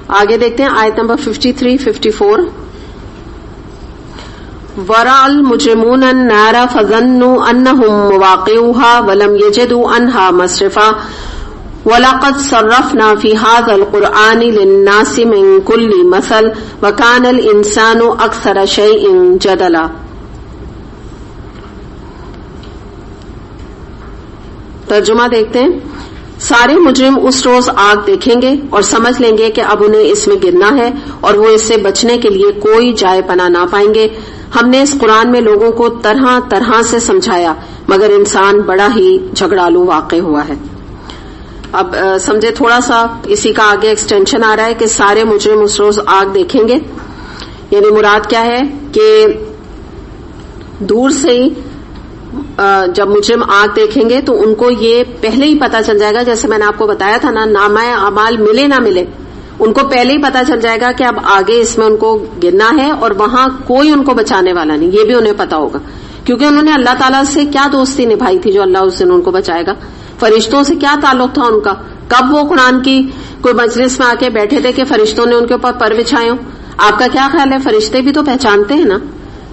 آگے دیکھتے ہیں آیت نمبر 53-54. وَرَأَى الْمُجْرِمُونَ النَّارَ فَظَنُّوا أَنَّهُمْ مُوَاقِعُوهَا وَلَمْ يَجِدُوا عَنْهَا مَصْرِفًا وَلَقَدْ صَرَّفْنَا فِي هَذَا الْقُرْآنِ لِلنَّاسِ مِنْ كُلِّ مَثَلٍ وَكَانَ الْإِنسَانُ أَكْثَرَ شَيْءٍ جَدَلًا. ترجمہ دیکھتے ہیں. سارے مجرم اس روز آگ دیکھیں گے اور سمجھ لیں گے کہ اب انہیں اس میں گرنا ہے اور وہ اس سے بچنے کے لیے کوئی جائے پناہ نہ پائیں گے. ہم نے اس قرآن میں لوگوں کو طرح طرح سے سمجھایا مگر انسان بڑا ہی جھگڑالو واقع ہوا ہے. اب سمجھے تھوڑا سا اسی کا آگے ایکسٹینشن آ رہا ہے کہ سارے مجرم اس روز آگ دیکھیں گے. یعنی مراد کیا ہے کہ دور سے ہی جب مجرم آگ دیکھیں گے تو ان کو یہ پہلے ہی پتا چل جائے گا, جیسے میں نے آپ کو بتایا تھا نا, نامہ اعمال ملے نہ ملے ان کو پہلے ہی پتا چل جائے گا کہ اب آگے اس میں ان کو گرنا ہے اور وہاں کوئی ان کو بچانے والا نہیں. یہ بھی انہیں پتا ہوگا کیونکہ انہوں نے اللہ تعالیٰ سے کیا دوستی نبھائی تھی جو اللہ اس دن ان کو بچائے گا. فرشتوں سے کیا تعلق تھا ان کا, کب وہ قرآن کی کوئی مجلس میں آ کے بیٹھے تھے کہ فرشتوں نے ان کے اوپر پر بچھائے ہوں. آپ کا کیا خیال ہے, فرشتے بھی تو پہچانتے ہیں نا.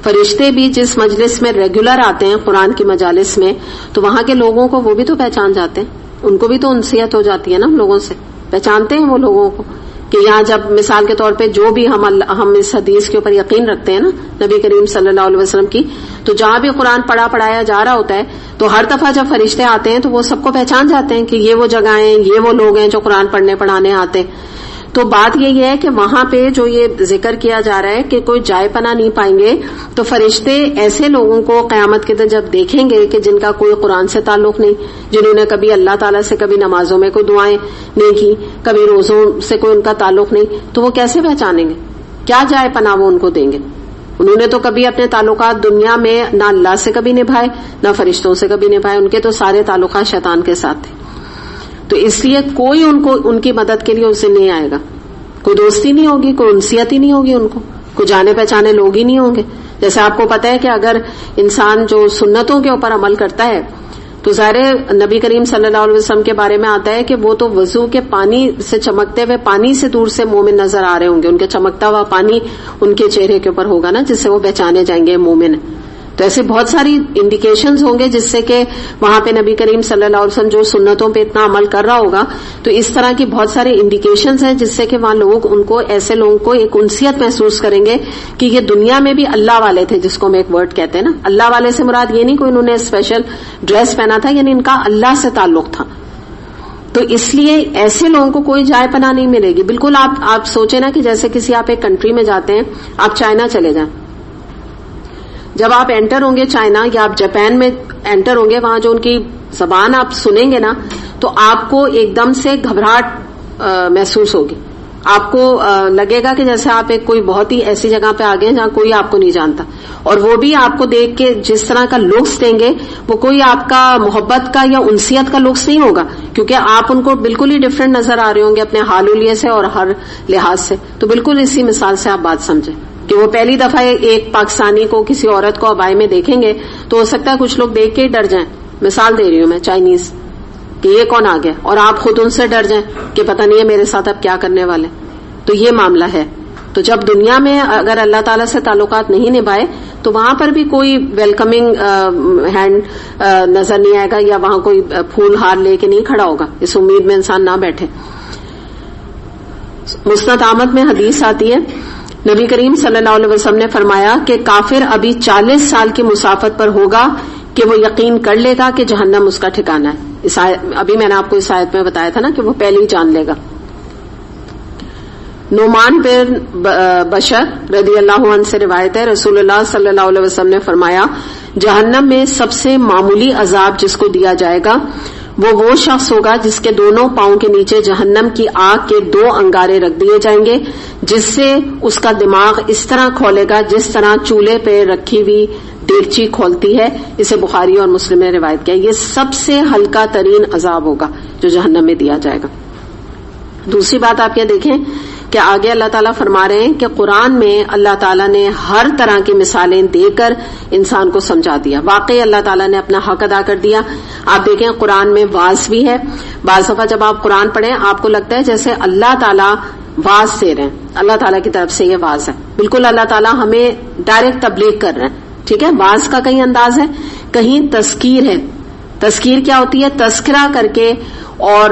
فرشتے بھی جس مجلس میں ریگولر آتے ہیں قرآن کی مجالس میں تو وہاں کے لوگوں کو وہ بھی تو پہچان جاتے ہیں, ان کو بھی تو انسیت ہو جاتی ہے نا ہم لوگوں سے, پہچانتے ہیں وہ لوگوں کو کہ یہاں جب مثال کے طور پہ جو بھی ہم اس حدیث کے اوپر یقین رکھتے ہیں نا نبی کریم صلی اللہ علیہ وسلم کی, تو جہاں بھی قرآن پڑھایا جا رہا ہوتا ہے تو ہر دفعہ جب فرشتے آتے ہیں تو وہ سب کو پہچان جاتے ہیں کہ یہ وہ جگہیں یہ وہ لوگ ہیں جو قرآن پڑھانے آتے ہیں. تو بات یہ ہے کہ وہاں پہ جو یہ ذکر کیا جا رہا ہے کہ کوئی جائے پناہ نہیں پائیں گے, تو فرشتے ایسے لوگوں کو قیامت کے دن جب دیکھیں گے کہ جن کا کوئی قرآن سے تعلق نہیں, جنہوں نے کبھی اللہ تعالیٰ سے کبھی نمازوں میں کوئی دعائیں نہیں کی, کبھی روزوں سے کوئی ان کا تعلق نہیں, تو وہ کیسے پہچانیں گے, کیا جائے پناہ وہ ان کو دیں گے. انہوں نے تو کبھی اپنے تعلقات دنیا میں نہ اللہ سے کبھی نبھائے نہ فرشتوں سے کبھی نبھائے, ان کے تو سارے تعلقات شیطان کے ساتھ تھے. تو اس لیے کوئی ان کی مدد کے لیے اسے نہیں آئے گا, کوئی دوستی نہیں ہوگی, کوئی انسیت ہی نہیں ہوگی, ان کو کوئی جانے پہچانے لوگ ہی نہیں ہوں گے. جیسے آپ کو پتا ہے کہ اگر انسان جو سنتوں کے اوپر عمل کرتا ہے تو ظاہر نبی کریم صلی اللہ علیہ وسلم کے بارے میں آتا ہے کہ وہ تو وضو کے پانی سے چمکتے ہوئے پانی سے دور سے مومن نظر آ رہے ہوں گے, ان کے چمکتا ہوا پانی ان کے چہرے کے اوپر ہوگا نا جس سے وہ پہچانے جائیں گے مومن. تو ایسے بہت ساری انڈیکیشنز ہوں گے جس سے کہ وہاں پہ نبی کریم صلی اللہ علیہ وسلم جو سنتوں پہ اتنا عمل کر رہا ہوگا, تو اس طرح کی بہت سارے انڈیکیشنز ہیں جس سے کہ وہاں لوگ ان کو ایسے لوگوں کو ایک انسیت محسوس کریں گے کہ یہ دنیا میں بھی اللہ والے تھے, جس کو ہم ایک ورڈ کہتے ہیں نا. اللہ والے سے مراد یہ نہیں کوئی انہوں نے اسپیشل ڈریس پہنا تھا, یعنی ان کا اللہ سے تعلق تھا. تو اس لیے ایسے لوگوں کو کوئی جائے پناہ نہیں ملے گی. بالکل آپ سوچیں نا کہ جیسے کسی آپ ایک کنٹری میں جاتے ہیں, آپ چائنا چلے جائیں, جب آپ انٹر ہوں گے چائنا یا آپ جاپان میں انٹر ہوں گے, وہاں جو ان کی زبان آپ سنیں گے نا تو آپ کو ایک دم سے گھبراہٹ محسوس ہوگی. آپ کو لگے گا کہ جیسے آپ ایک کوئی بہت ہی ایسی جگہ پہ آ گئے ہیں جہاں کوئی آپ کو نہیں جانتا, اور وہ بھی آپ کو دیکھ کے جس طرح کا لکس دیں گے وہ کوئی آپ کا محبت کا یا انسیت کا لکس نہیں ہوگا, کیونکہ آپ ان کو بالکل ہی ڈفرینٹ نظر آ رہے ہوں گے اپنے حال ولیے سے اور ہر لحاظ سے. تو بالکل اسی مثال سے آپ بات سمجھیں کہ وہ پہلی دفعہ ایک پاکستانی کو کسی عورت کو ابائی میں دیکھیں گے تو ہو سکتا ہے کچھ لوگ دیکھ کے ہی ڈر جائیں, مثال دے رہی ہوں میں, چائنیز, کہ یہ کون آ گیا, اور آپ خود ان سے ڈر جائیں کہ پتہ نہیں ہے میرے ساتھ اب کیا کرنے والے. تو یہ معاملہ ہے. تو جب دنیا میں اگر اللہ تعالیٰ سے تعلقات نہیں نبھائے تو وہاں پر بھی کوئی ویلکمنگ ہینڈ نظر نہیں آئے گا, یا وہاں کوئی پھول ہار لے کے نہیں کھڑا ہوگا. اس امید میں انسان نہ بیٹھے. مسند احمد میں حدیث آتی ہے, نبی کریم صلی اللہ علیہ وسلم نے فرمایا کہ کافر ابھی 40 سال کی مسافت پر ہوگا کہ وہ یقین کر لے گا کہ جہنم اس کا ٹھکانہ ہے. ابھی میں نے آپ کو اس آیت میں بتایا تھا نا کہ وہ پہلے ہی جان لے گا. نعمان بن بشر رضی اللہ عنہ سے روایت ہے, رسول اللہ صلی اللہ علیہ وسلم نے فرمایا جہنم میں سب سے معمولی عذاب جس کو دیا جائے گا وہ شخص ہوگا جس کے دونوں پاؤں کے نیچے جہنم کی آگ کے 2 انگارے رکھ دیے جائیں گے, جس سے اس کا دماغ اس طرح کھولے گا جس طرح چولہے پہ رکھی ہوئی دیگچی کھولتی ہے. اسے بخاری اور مسلم نے روایت کیا. یہ سب سے ہلکا ترین عذاب ہوگا جو جہنم میں دیا جائے گا. دوسری بات آپ یہ دیکھیں کہ آگے اللہ تعالیٰ فرما رہے ہیں کہ قرآن میں اللہ تعالیٰ نے ہر طرح کی مثالیں دے کر انسان کو سمجھا دیا. واقعی اللہ تعالیٰ نے اپنا حق ادا کر دیا. آپ دیکھیں قرآن میں واعظ بھی ہے. بعض دفعہ جب آپ قرآن پڑھیں آپ کو لگتا ہے جیسے اللہ تعالیٰ واز دے رہے ہیں. اللہ تعالیٰ کی طرف سے یہ واز ہے. بالکل اللہ تعالیٰ ہمیں ڈائریکٹ تبلیغ کر رہے ہیں. ٹھیک ہے, واز کا کہیں انداز ہے, کہیں تذکیر ہے. تذکیر کیا ہوتی ہے؟ تذکرہ کر کے اور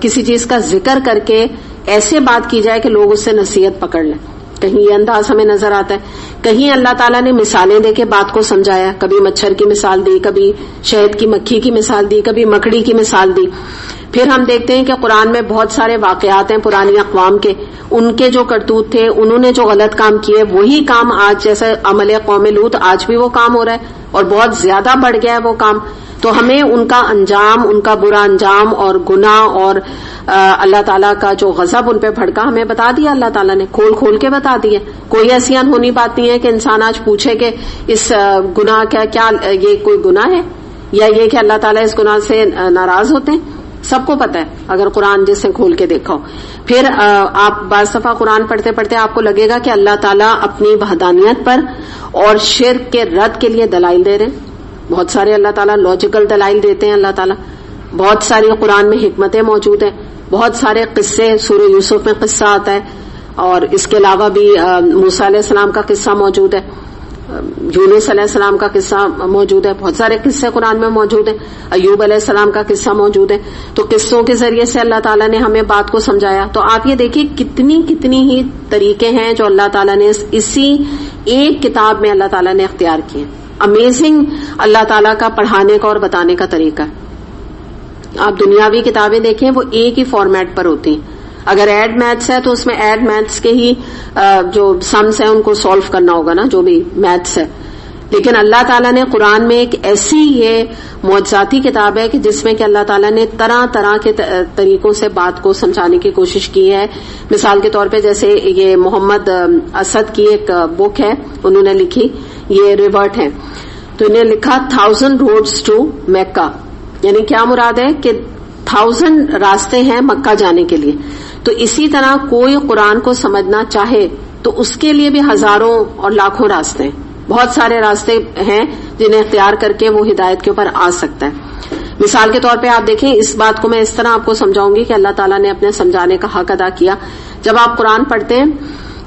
کسی چیز کا ذکر کر کے ایسے بات کی جائے کہ لوگ اس سے نصیحت پکڑ لیں. کہیں یہ انداز ہمیں نظر آتا ہے. کہیں اللہ تعالیٰ نے مثالیں دے کے بات کو سمجھایا. کبھی مچھر کی مثال دی, کبھی شہد کی مکھی کی مثال دی, کبھی مکڑی کی مثال دی. پھر ہم دیکھتے ہیں کہ قرآن میں بہت سارے واقعات ہیں پرانی اقوام کے, ان کے جو کرتوت تھے, انہوں نے جو غلط کام کیے, وہی کام آج جیسے عمل قوم لوط, آج بھی وہ کام ہو رہا ہے اور بہت زیادہ بڑھ گیا ہے وہ کام. تو ہمیں ان کا انجام, ان کا برا انجام اور گناہ اور اللہ تعالیٰ کا جو غضب ان پہ بھڑکا ہمیں بتا دیا. اللہ تعالیٰ نے کھول کھول کے بتا دیا. کوئی ایسی انہونی بات نہیں ہے کہ انسان آج پوچھے کہ اس گناہ کیا یہ کوئی گناہ ہے, یا یہ کہ اللہ تعالیٰ اس گناہ سے ناراض ہوتے ہیں. سب کو پتہ ہے اگر قرآن جس سے کھول کے دیکھا ہو. پھر آپ بعض دفعہ قرآن پڑھتے پڑھتے آپ کو لگے گا کہ اللہ تعالیٰ اپنی وحدانیت پر اور شرک کے رد کے لیے دلائل دے رہے ہیں. بہت سارے اللہ تعالیٰ لاجیکل دلائل دیتے ہیں. اللہ تعالیٰ بہت ساری قرآن میں حکمتیں موجود ہیں. بہت سارے قصے, سورہ یوسف میں قصہ آتا ہے, اور اس کے علاوہ بھی موسیٰ علیہ السلام کا قصہ موجود ہے, یونس علیہ السلام کا قصہ موجود ہے. بہت سارے قصے قرآن میں موجود ہیں. ایوب علیہ السلام کا قصہ موجود ہے. تو قصوں کے ذریعے سے اللہ تعالیٰ نے ہمیں بات کو سمجھایا. تو آپ یہ دیکھیے کتنی ہی طریقے ہیں جو اللہ تعالیٰ نے اسی ایک کتاب میں اللہ تعالیٰ نے اختیار کیے. امیزنگ اللہ تعالیٰ کا پڑھانے کا اور بتانے کا طریقہ. آپ دنیاوی کتابیں دیکھیں وہ ایک ہی فارمیٹ پر ہوتی ہیں. اگر ایڈ میتھس ہے تو اس میں ایڈ میتھس کے ہی جو سمس ہیں ان کو سالو کرنا ہوگا نا, جو بھی میتھس ہے. لیکن اللہ تعالیٰ نے قرآن میں ایک ایسی یہ معجزاتی کتاب ہے کہ جس میں کہ اللہ تعالیٰ نے طرح طرح کے طریقوں سے بات کو سمجھانے کی کوشش کی ہے. مثال کے طور پہ جیسے یہ محمد اسد کی ایک بک ہے, انہوں نے لکھی, یہ ریورٹ ہے. تو انہیں لکھا 1000 روڈز ٹو مکہ, یعنی کیا مراد ہے کہ 1000 راستے ہیں مکہ جانے کے لیے. تو اسی طرح کوئی قرآن کو سمجھنا چاہے تو اس کے لیے بھی ہزاروں اور لاکھوں راستے ہیں. بہت سارے راستے ہیں جنہیں اختیار کر کے وہ ہدایت کے اوپر آ سکتا ہے. مثال کے طور پہ آپ دیکھیں, اس بات کو میں اس طرح آپ کو سمجھاؤں گی کہ اللہ تعالیٰ نے اپنے سمجھانے کا حق ادا کیا. جب آپ قرآن پڑھتے ہیں,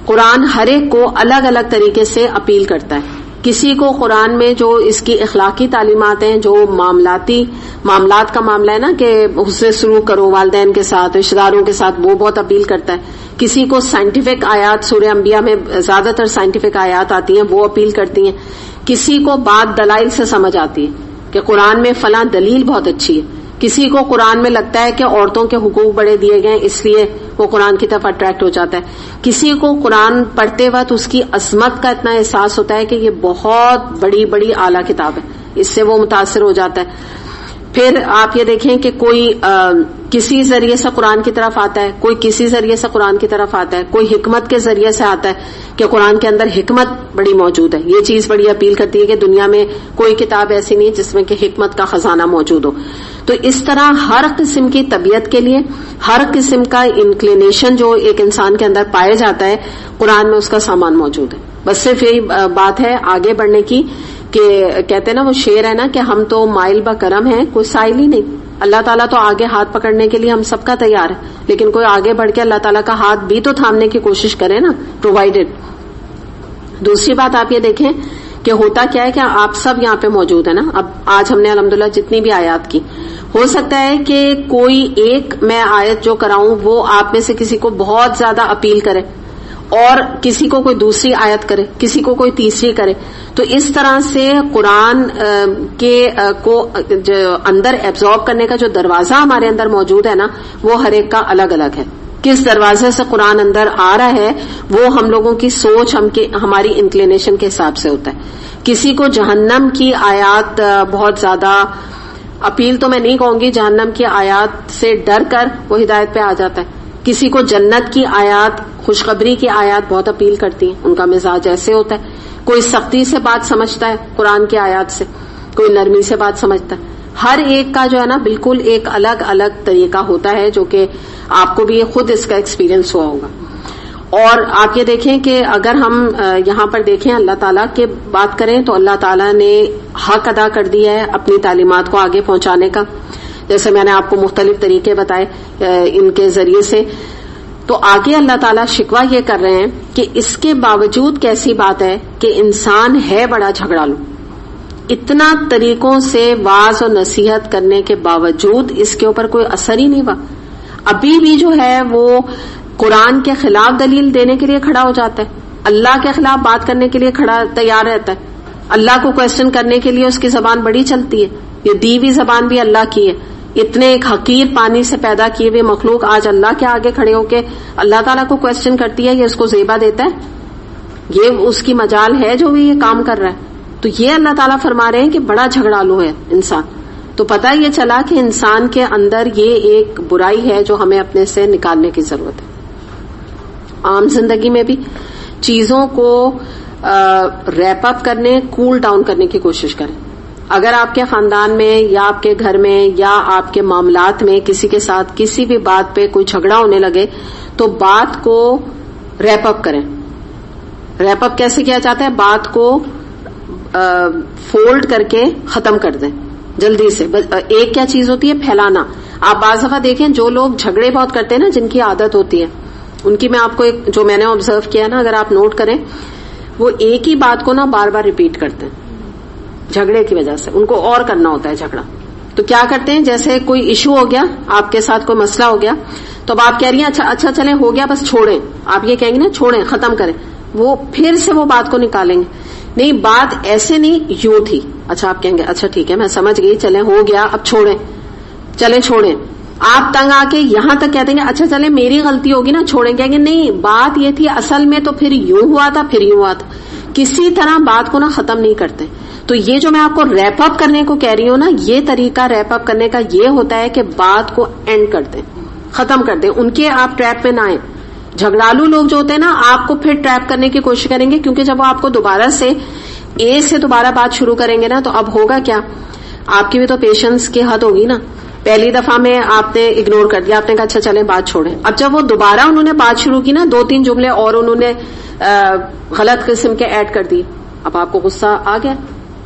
قرآن ہر ایک کو الگ الگ طریقے سے اپیل کرتا ہے. کسی کو قرآن میں جو اس کی اخلاقی تعلیمات ہیں, جو معاملات کا معاملہ ہے نا کہ حسن سلوک کرو والدین کے ساتھ, رشتہ داروں کے ساتھ, وہ بہت اپیل کرتا ہے. کسی کو سائنٹیفک آیات, سورہ انبیاء میں زیادہ تر سائنٹیفک آیات آتی ہیں, وہ اپیل کرتی ہیں. کسی کو بات دلائل سے سمجھ آتی ہے کہ قرآن میں فلاں دلیل بہت اچھی ہے. کسی کو قرآن میں لگتا ہے کہ عورتوں کے حقوق بڑے دیے گئے, اس لیے وہ قرآن کی طرف اٹریکٹ ہو جاتا ہے. کسی کو قرآن پڑھتے وقت اس کی عظمت کا اتنا احساس ہوتا ہے کہ یہ بہت بڑی اعلیٰ کتاب ہے, اس سے وہ متاثر ہو جاتا ہے. پھر آپ یہ دیکھیں کہ کوئی کسی ذریعے سے قرآن کی طرف آتا ہے, کوئی کسی ذریعے سے قرآن کی طرف آتا ہے, کوئی حکمت کے ذریعے سے آتا ہے کہ قرآن کے اندر حکمت بڑی موجود ہے. یہ چیز بڑی اپیل کرتی ہے کہ دنیا میں کوئی کتاب ایسی نہیں جس میں کہ حکمت کا خزانہ موجود ہو. تو اس طرح ہر قسم کی طبیعت کے لیے, ہر قسم کا انکلینیشن جو ایک انسان کے اندر پائے جاتا ہے, قرآن میں اس کا سامان موجود ہے. بس صرف یہی بات ہے آگے بڑھنے کی کہ کہتے ہیں نا وہ شعر ہے نا کہ ہم تو مائل بکرم ہیں, کوئی سائل ہی نہیں. اللہ تعالیٰ تو آگے ہاتھ پکڑنے کے لیے ہم سب کا تیار ہے, لیکن کوئی آگے بڑھ کے اللہ تعالیٰ کا ہاتھ بھی تو تھامنے کی کوشش کرے نا, پرووائڈیڈ. دوسری بات آپ یہ دیکھیں کہ ہوتا کیا ہے کہ آپ سب یہاں پہ موجود ہیں نا. اب آج ہم نے الحمدللہ جتنی بھی آیات کی, ہو سکتا ہے کہ کوئی ایک میں آیت جو کراؤں وہ آپ میں سے کسی کو بہت زیادہ اپیل کرے, اور کسی کو کوئی دوسری آیت کرے, کسی کو کوئی تیسری کرے. تو اس طرح سے قرآن کے کو اندر ایبزارب کرنے کا جو دروازہ ہمارے اندر موجود ہے نا, وہ ہر ایک کا الگ الگ ہے. کس دروازے سے قرآن اندر آ رہا ہے وہ ہم لوگوں کی سوچ, ہماری انکلینیشن کے حساب سے ہوتا ہے. کسی کو جہنم کی آیات بہت زیادہ اپیل, تو میں نہیں کہوں گی, جہنم کی آیات سے ڈر کر وہ ہدایت پہ آ جاتا ہے. کسی کو جنت کی آیات, خوشخبری کی آیات بہت اپیل کرتی ہیں, ان کا مزاج ایسے ہوتا ہے. کوئی سختی سے بات سمجھتا ہے قرآن کی آیات سے, کوئی نرمی سے بات سمجھتا ہے. ہر ایک کا جو ہے نا بالکل ایک الگ الگ طریقہ ہوتا ہے, جو کہ آپ کو بھی خود اس کا ایکسپیرینس ہوا ہوگا. اور آپ یہ دیکھیں کہ اگر ہم یہاں پر دیکھیں اللہ تعالیٰ کی بات کریں تو اللہ تعالیٰ نے حق ادا کر دیا ہے اپنی تعلیمات کو آگے پہنچانے کا. جیسے میں نے آپ کو مختلف طریقے بتائے ان کے ذریعے سے. تو آگے اللہ تعالیٰ شکوہ یہ کر رہے ہیں کہ اس کے باوجود کیسی بات ہے کہ انسان ہے بڑا جھگڑالو، اتنا طریقوں سے واعظ اور نصیحت کرنے کے باوجود اس کے اوپر کوئی اثر ہی نہیں ہوا. ابھی بھی جو ہے وہ قرآن کے خلاف دلیل دینے کے لیے کھڑا ہو جاتا ہے، اللہ کے خلاف بات کرنے کے لیے تیار رہتا ہے، اللہ کو کوشچن کرنے کے لیے اس کی زبان بڑی چلتی ہے. یہ دی ہوئی زبان بھی اللہ کی ہے. اتنے ایک حقیر پانی سے پیدا کیے ہوئے مخلوق آج اللہ کے آگے کھڑے ہو کے اللہ تعالیٰ کو کوشچن کرتی ہے، یہ اس کو زیبا دیتا ہے، یہ اس کی مجال ہے جو بھی یہ کام کر رہا ہے. تو یہ اللہ تعالیٰ فرما رہے ہیں کہ بڑا جھگڑالو ہے انسان. تو پتہ یہ چلا کہ انسان کے اندر یہ ایک برائی ہے جو ہمیں اپنے سے نکالنے کی ضرورت ہے. عام زندگی میں بھی چیزوں کو ریپ اپ کرنے، کول ڈاؤن کرنے کی کوشش کریں. اگر آپ کے خاندان میں یا آپ کے گھر میں یا آپ کے معاملات میں کسی کے ساتھ کسی بھی بات پہ کوئی جھگڑا ہونے لگے تو بات کو ریپ اپ کریں. ریپ اپ کیسے کیا جاتا ہے؟ بات کو فولڈ کر کے ختم کر دیں جلدی سے. ایک کیا چیز ہوتی ہے؟ پھیلانا. آپ بعض دفعہ دیکھیں جو لوگ جھگڑے بہت کرتے ہیں نا، جن کی عادت ہوتی ہے، ان کی میں آپ کو ایک جو میں نے آبزرو کیا نا، اگر آپ نوٹ کریں، وہ ایک ہی بات کو نا بار بار ریپیٹ کرتے ہیں جھگڑے کی وجہ سے. ان کو اور کرنا ہوتا ہے جھگڑا. تو کیا کرتے ہیں، جیسے کوئی ایشو ہو گیا، آپ کے ساتھ کوئی مسئلہ ہو گیا، تو اب آپ کہہ رہی ہیں اچھا چلیں ہو گیا بس چھوڑیں. آپ یہ کہیں گے نا چھوڑیں، ختم کریں. وہ پھر سے وہ بات کو نکالیں گے. نہیں، بات ایسے نہیں، یوں تھی. اچھا آپ کہیں گے اچھا ٹھیک ہے میں سمجھ گئی، چلیں ہو گیا اب چھوڑیں، چلیں چھوڑیں. آپ تنگ آ کے یہاں تک کہہ دیں گے اچھا چلیں میری غلطی ہوگی نا چھوڑیں. کہیں گے نہیں بات یہ تھی اصل میں، تو پھر یوں ہوا تھا پھر یوں ہوا تھا. کسی طرح بات کو نا ختم نہیں کرتے. تو یہ جو میں آپ کو ریپ اپ کرنے کو کہہ رہی ہوں نا، یہ طریقہ ریپ اپ کرنے کا یہ ہوتا ہے کہ بات کو اینڈ کر دیں، ختم کر دیں. ان کے آپ ٹریپ میں نہ آئیں. جھگڑالو لوگ جو ہوتے ہیں نا، آپ کو پھر ٹریپ کرنے کی کوشش کریں گے، کیونکہ جب وہ آپ کو دوبارہ سے اے سے دوبارہ بات شروع کریں گے نا، تو اب ہوگا کیا، آپ کی بھی تو پیشنس کی حد ہوگی نا. پہلی دفعہ میں آپ نے اگنور کر دیا، آپ نے کہا اچھا چلیں بات چھوڑیں. اب جب وہ دوبارہ انہوں نے بات شروع کی نا، 2-3 جملے اور انہوں نے غلط قسم کے ایڈ کر دی، اب آپ کو غصہ آ گیا.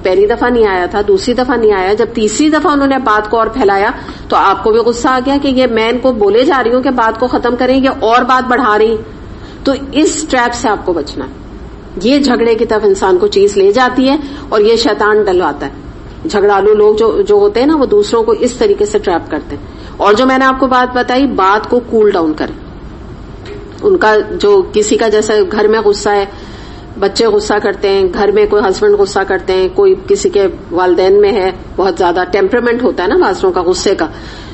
پہلی دفعہ نہیں آیا تھا، دوسری دفعہ نہیں آیا، جب تیسری دفعہ انہوں نے بات کو اور پھیلایا تو آپ کو بھی غصہ آ گیا کہ یہ میں ان کو بولے جا رہی ہوں کہ بات کو ختم کریں، یہ اور بات بڑھا رہی. تو اس ٹریپ سے آپ کو بچنا ہے. یہ جھگڑے کی طرف انسان کو چیز لے جاتی ہے اور یہ شیطان ڈلواتا ہے. جھگڑالو لوگ جو ہوتے ہیں نا، وہ دوسروں کو اس طریقے سے ٹریپ کرتے ہیں. اور جو میں نے آپ کو بات بتائی، بات کو کول ڈاؤن کریں. ان کا جو کسی کا جیسے گھر میں غصہ ہے، بچے غصہ کرتے ہیں، گھر میں کوئی ہسبینڈ غصہ کرتے ہیں، کوئی کسی کے والدین میں ہے بہت زیادہ ٹیمپرمنٹ ہوتا ہے نا بازوں کا غصے کا.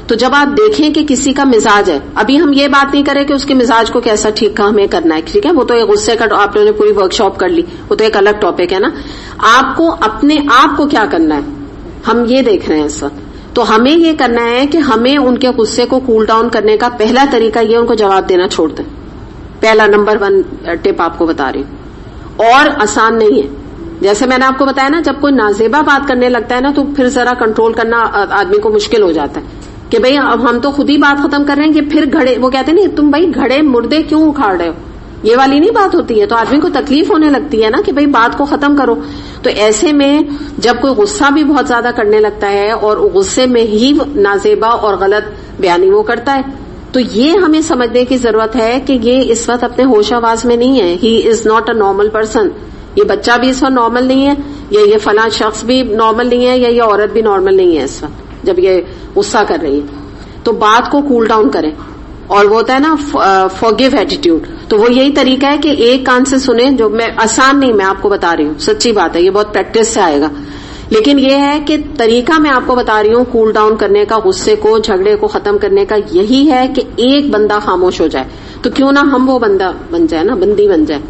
تو جب آپ دیکھیں کہ کسی کا مزاج ہے، ابھی ہم یہ بات نہیں کریں کہ اس کے مزاج کو کیسا ٹھیک ہمیں کرنا ہے، ٹھیک ہے، وہ تو ایک غصے کا آپ نے پوری ورک شاپ کر لی، وہ تو ایک الگ ٹاپک ہے نا. آپ کو اپنے آپ کو کیا کرنا ہے، ہم یہ دیکھ رہے ہیں اس وقت. تو ہمیں یہ کرنا ہے کہ ہمیں ان کے غصے کو کول ڈاؤن کرنے کا پہلا طریقہ یہ ان کو جواب دینا چھوڑ دیں. پہلا نمبر 1 ٹپ آپ کو بتا رہی ہوں، اور آسان نہیں ہے. جیسے میں نے آپ کو بتایا نا، جب کوئی نازیبا بات کرنے لگتا ہے نا، تو پھر ذرا کنٹرول کرنا آدمی کو مشکل ہو جاتا ہے کہ بھئی اب ہم تو خود ہی بات ختم کر رہے ہیں، یہ پھر گھڑے، وہ کہتے ہیں نہیں تم بھائی گھڑے مردے کیوں اکھاڑ رہے ہو، یہ والی نہیں بات ہوتی ہے. تو آدمی کو تکلیف ہونے لگتی ہے نا کہ بھئی بات کو ختم کرو. تو ایسے میں جب کوئی غصہ بھی بہت زیادہ کرنے لگتا ہے اور غصے میں ہی نازیبا اور غلط بیانی وہ کرتا ہے، تو یہ ہمیں سمجھنے کی ضرورت ہے کہ یہ اس وقت اپنے ہوش آواز میں نہیں ہے. He is not a normal person. یہ بچہ بھی اس وقت نارمل نہیں ہے، یا یہ فلاں شخص بھی نارمل نہیں ہے، یا یہ عورت بھی نارمل نہیں ہے اس وقت جب یہ غصہ کر رہی ہے. تو بات کو کول ڈاؤن کریں. اور وہ ہوتا ہے نا فورگیو ایٹیٹیوڈ. تو وہ یہی طریقہ ہے کہ ایک کان سے سنیں، جو میں آسان نہیں، میں آپ کو بتا رہی ہوں، سچی بات ہے، یہ بہت پریکٹس سے آئے گا. لیکن یہ ہے کہ طریقہ میں آپ کو بتا رہی ہوں کول ڈاؤن کرنے کا، غصے کو، جھگڑے کو ختم کرنے کا یہی ہے کہ ایک بندہ خاموش ہو جائے. تو کیوں نہ ہم وہ بندہ بن جائے نا، بندی بن جائے.